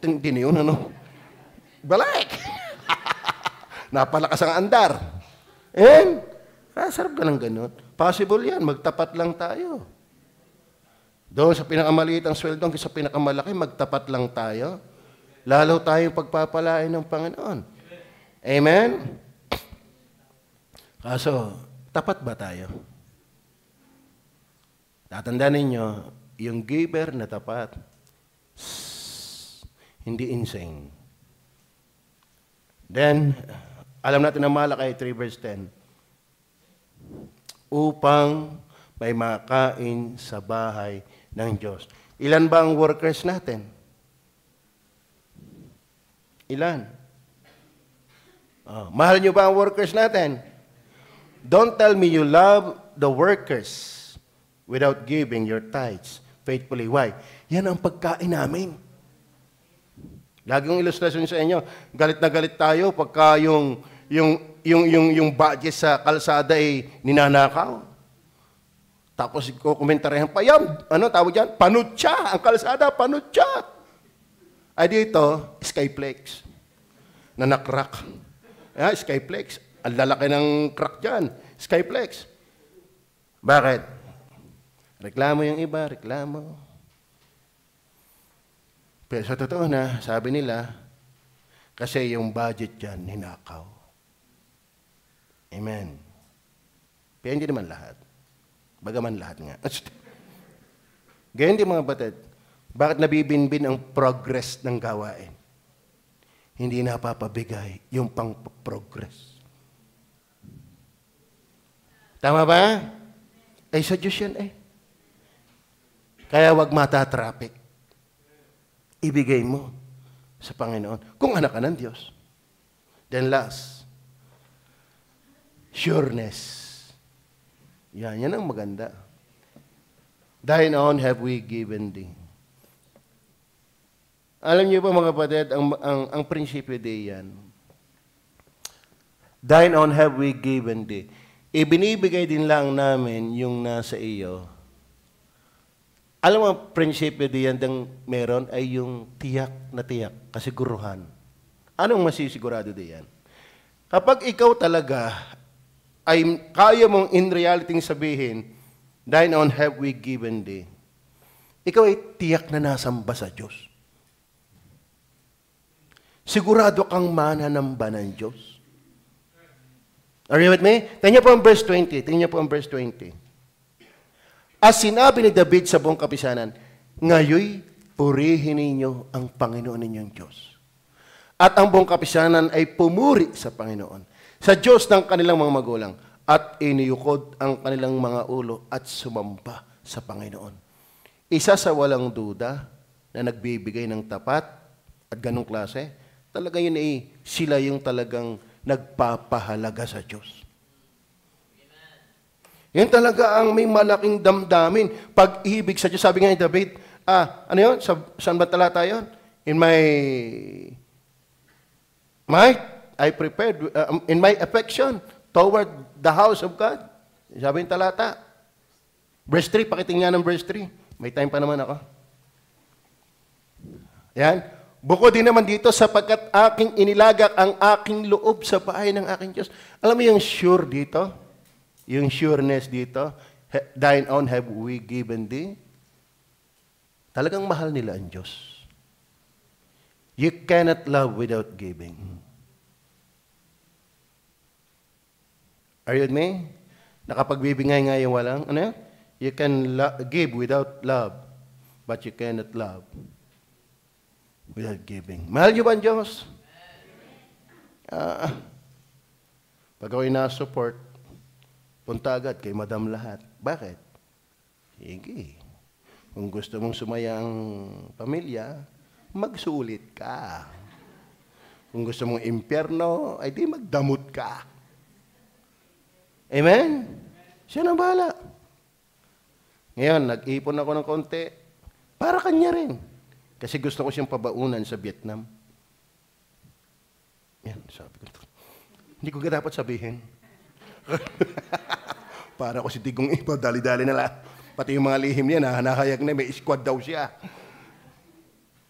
A: Hindi na yun, ano? Balik! Napalakas ang andar. Sarap ka ng ganun. Possible yan, magtapat lang tayo. Doon sa pinakamaliit ang sweldo, hanggang sa pinakamalaki, magtapat lang tayo. Lalo tayong pagpapalain ng Panginoon. Amen? Kaso, tapat ba tayo? Tatandaan ninyo, yung giver na tapat, hindi insane. Then, alam natin ang Malakay 3 verse 10. Upang may makain sa bahay ng Diyos. Ilan ba ang workers natin? Ilan? Mahal nyo ba ang workers natin? Don't tell me you love the workers without giving your tithes faithfully. Why? Yan ang pagkain namin. Lagi kong ilustrasyon sa inyo, galit na galit tayo pagka yung budget sa kalsada ay ninanakaw. Tapos kukomentaryhan pa yan, tawag dyan? Panutya, ang kalsada, panutya. Ay dito, Skyflex, na nakrak. Skyflex, ang lalaki ng crack dyan, Skyflex. Bakit? Reklamo yung iba, reklamo. Pero sa totoo na, sabi nila, kasi yung budget dyan, ninakaw. Amen. Pero hindi naman lahat. Bagaman lahat nga. Ganyan din mga batid, bakit nabibinbin ang progress ng gawain? Hindi napapabigay yung pang-progress. Tama ba? Ay, sa Diyos yan Kaya wag mata-traffic. Ibigay mo sa Panginoon. Kung anak ka ng Diyos. Then last, sureness. Yan ang maganda. Thine own have we given thee. Alam niyo ba mga kapatid, ang prinsipyo diyan. Thine own have we given thee. Ibinibigay din lang namin yung nasa iyo. Alam mo, ang prinsipyo diyan ng meron ay yung tiyak na tiyak, kasiguruhan. Anong masisigurado diyan? Kapag ikaw talaga ay kaya mong in reality sabihin, thine own have we given thee. Ikaw ay tiyak na nasamba sa Diyos. Sigurado kang mananamba ng Diyos. Are you with me? Tingnan niyo po ang verse 20. Tingnan niyo po ang verse 20. As sinabi ni David sa buong kapisanan, ngayoy purihin ninyo ang Panginoon ninyong Diyos. At ang buong kapisanan ay pumuri sa Panginoon. sa Diyos ng kanilang mga magulang at iniyukod ang kanilang mga ulo at sumamba sa Panginoon. Isa sa walang duda na nagbibigay ng tapat at ganong klase, talaga yun sila yung talagang nagpapahalaga sa Diyos. Yan talaga ang may malaking damdamin. Pag-ibig sa Diyos. Sabi nga ni David, ano yun? Saan ba talata yun? In my might, I prepared, in my affection toward the house of God. Sabi yung talata. Verse 3, pakitingnan ng verse 3. May time pa naman ako. Yan. Bukod din naman dito, sapagkat aking inilagak ang aking loob sa bahay ng aking Diyos. Alam mo yung sure dito? Yung sureness dito? Thine own have we given thee? Talagang mahal nila ang Diyos. You cannot love without giving. Are you with me? Nakapagbibigay nga yung walang, ano? You can give without love, but you cannot love without giving. Mahal niyo ba ang Diyos? Pag ako'y na-support, punta agad kay Madam lahat. Bakit? Sige. Kung gusto mong sumaya ang pamilya, magsulit ka. Kung gusto mong impyerno, ay di magdamot ka. Amen? Siya na bahala. Ngayon, nag-ipon ako ng konti. Para kanya rin. Kasi gusto ko siyang pabaunan sa Vietnam. Yan, sabi ko. Hindi ko dapat sabihin. Para ko si Tigong iba, dali-dali na lang. Pati yung mga lihim niya, nahayag na, may squad daw siya.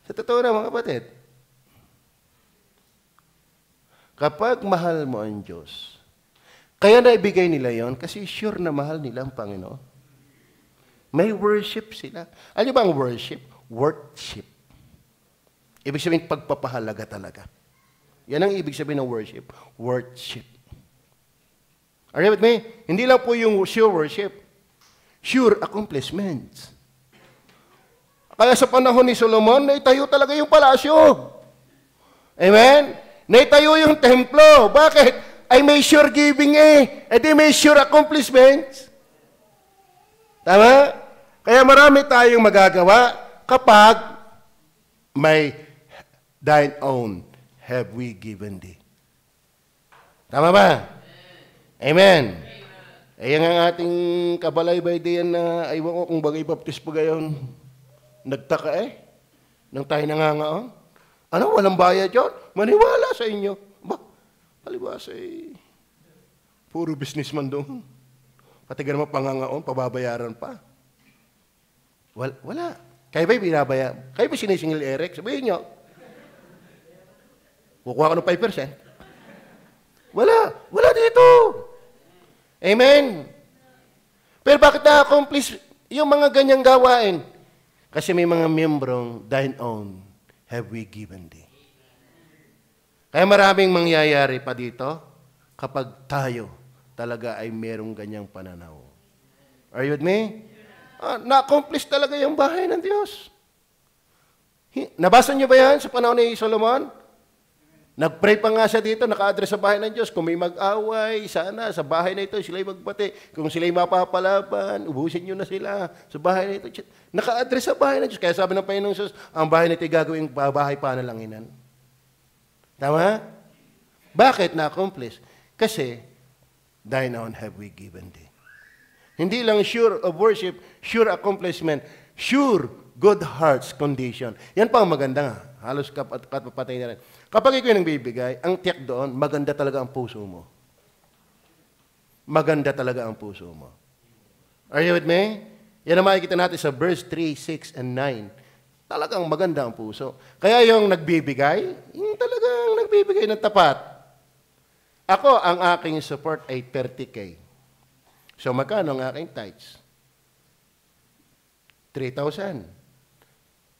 A: Sa totoo na, mga kapatid, kapag mahal mo ang Diyos, kaya naibigay nila yon kasi sure na mahal nila ang Panginoon. May worship sila. Ano ba ang worship? Worship. Ibig sabihin, pagpapahalaga talaga. Yan ang ibig sabihin ng worship. Worship. Are you with me? Hindi lang po yung sure worship. Sure accomplishments. Kaya sa panahon ni Solomon, naitayo talaga yung palasyo. Amen? Naitayo yung templo. Bakit? Ay may sure giving eh. Di may sure accomplishments. Tama? Kaya marami tayong magagawa kapag may thine own have we given thee. Tama ba? Amen. Ayan ang ating kabalaybay diyan na aywan ko kung bagay baptis pa gayon. Nagtaka nang tayo nangangaon. Ano, walang bayad yun? Maniwala sa inyo. Ba, palibasa puro businessman doon. Pati ganun pangangaon, pababayaran pa. Wala. Kayo ba'y binabayaran? Kayo ba'y sinisingil Eric? Sabihin nyo. Kukuha ko ng 5%. Wala dito. Amen. Pero bakit na-accomplish yung mga ganyang gawain? Kasi may mga miyembrong thine own have we given thee. Kaya maraming mangyayari pa dito kapag tayo talaga ay merong ganyang pananaw. Are you with me? Na-accomplish talaga yung bahay ng Diyos. Nabasa niyo ba yan sa panahon ni Solomon? Nag-pray pa nga siya dito, naka-address sa bahay ng Diyos. Kung may mag-away, sana sa bahay na ito, sila'y magbati. Kung sila'y mapapalaban, ubusin nyo na sila sa bahay na ito. Naka-address sa bahay ng Diyos. Kaya sabi ng Panginoong Diyos, ang bahay na ito ay gagawing bahay panalanginan. Tama? Bakit na-accomplish? Kasi, thine own have we given thee. Hindi lang sure of worship, sure accomplishment, sure good heart's condition. Yan pa ang maganda nga. Halos kapapatay na rin. Kapag ikaw yung bibigay, ang tiyak doon, maganda talaga ang puso mo. Maganda talaga ang puso mo. Are you with me? Yan ang makikita natin sa verse 3, 6, and 9. Talagang maganda ang puso. Kaya yung nagbibigay, yung talagang nagbibigay ng tapat. Ako, ang aking support ay 30K. So, magkano ang aking tithes? 3,000.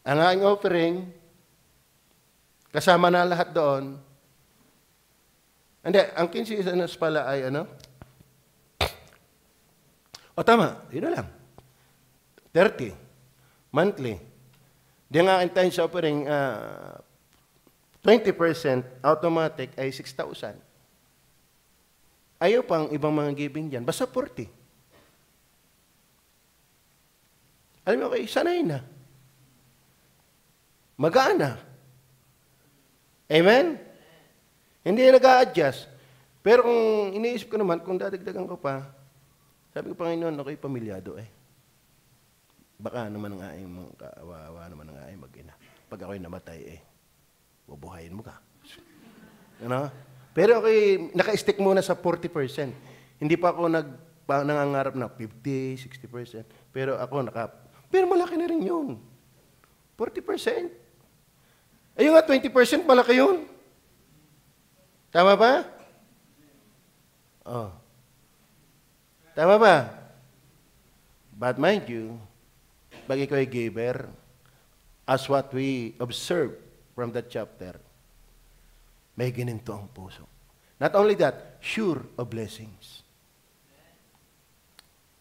A: Ang aking offering, kasama na lahat doon. Hindi, ang 15 anos pala ay ano? O tama, yun na lang. 30. Monthly. Di ang aking time sa offering, 20% automatic ay 6,000. Ayaw pang ibang mga giving dyan. Basta 40. Alam mo, okay, sanay na. Magaan na. Amen? Hindi nag-a-adjust. Pero kung iniisip ko naman, kung dadagdagan ko pa, sabi ko, Panginoon, ako'y pamilyado eh. Baka naman ang aking mga kaawa naman ang aking mag-ina. Pag ako'y namatay eh, bubuhayin mo ka. Ano? Pero ako'y naka-stick muna sa 40%. Hindi pa ako nangangarap na 50, 60%. Pero ako pero malaki na rin yun. 40%. Ayun nga, 20% malaki yun. Tama ba? Oh. Tama ba? But mind you, pag ikaw ay giver, as what we observe from that chapter, may gininto ang puso. Not only that, sure of blessings.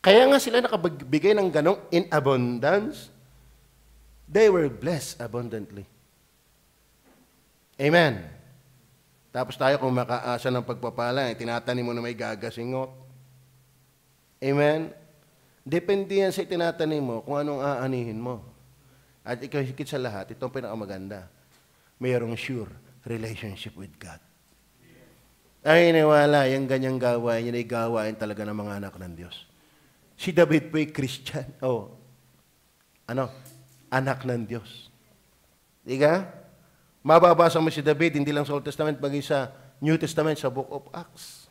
A: Kaya nga sila nakapagbigay ng ganong in abundance, they were blessed abundantly. Amen. Tapos tayo kung makaasa ng pagpapala, tinatanim mo na may gagasingot. Amen. Depende yan sa itinatanim mo kung anong aanihin mo. At ikaw higit sa lahat, itong pinakamaganda, mayroong sure relationship with God. Ay, niwala, yung ganyang gawain, yun ay gawain talaga ng mga anak ng Diyos. Si David po ay Christian. Anak ng Diyos. Diga? Mababasa mo si David, hindi lang sa Old Testament, bagay sa New Testament, sa Book of Acts.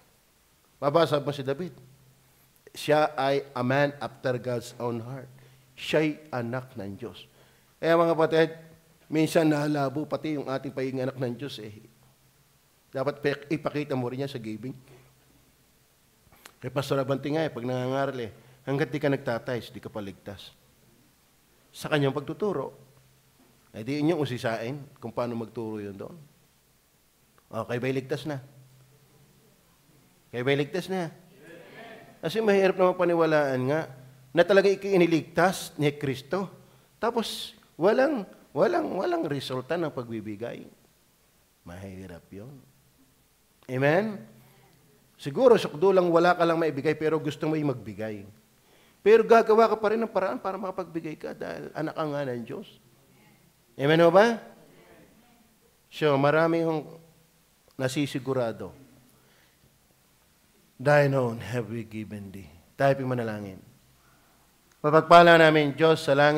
A: Mababasa mo si David. Siya ay a man after God's own heart. Siya'y anak ng Diyos. Kaya mga kapatid, minsan nahalabo pati yung ating pagiging anak ng Diyos eh. Dapat ipakita mo rin yan sa giving. Kay Pastor Abanti nga pag nangangaral hanggat di ka nagtatayos, di ka paligtas. Sa kanyang pagtuturo, ay di inyong usisain kung paano magturo yun doon. Kayo ba'y ligtas na? Kayo ba'y ligtas na? Kasi mahirap naman paniwalaan nga na talaga iniligtas ni Kristo. Tapos, walang resulta ng pagbibigay. Mahirap yun. Amen? Siguro, sukdo lang wala ka lang maibigay pero gusto mo magbigay. Pero gagawa ka pa rin ng paraan para makapagbigay ka dahil anak ka nga ng Diyos. Amen o ba? So, marami yung nasisigurado. Thine own have we given thee. Tayo manalangin. Papagpala namin, Diyos, sa langit,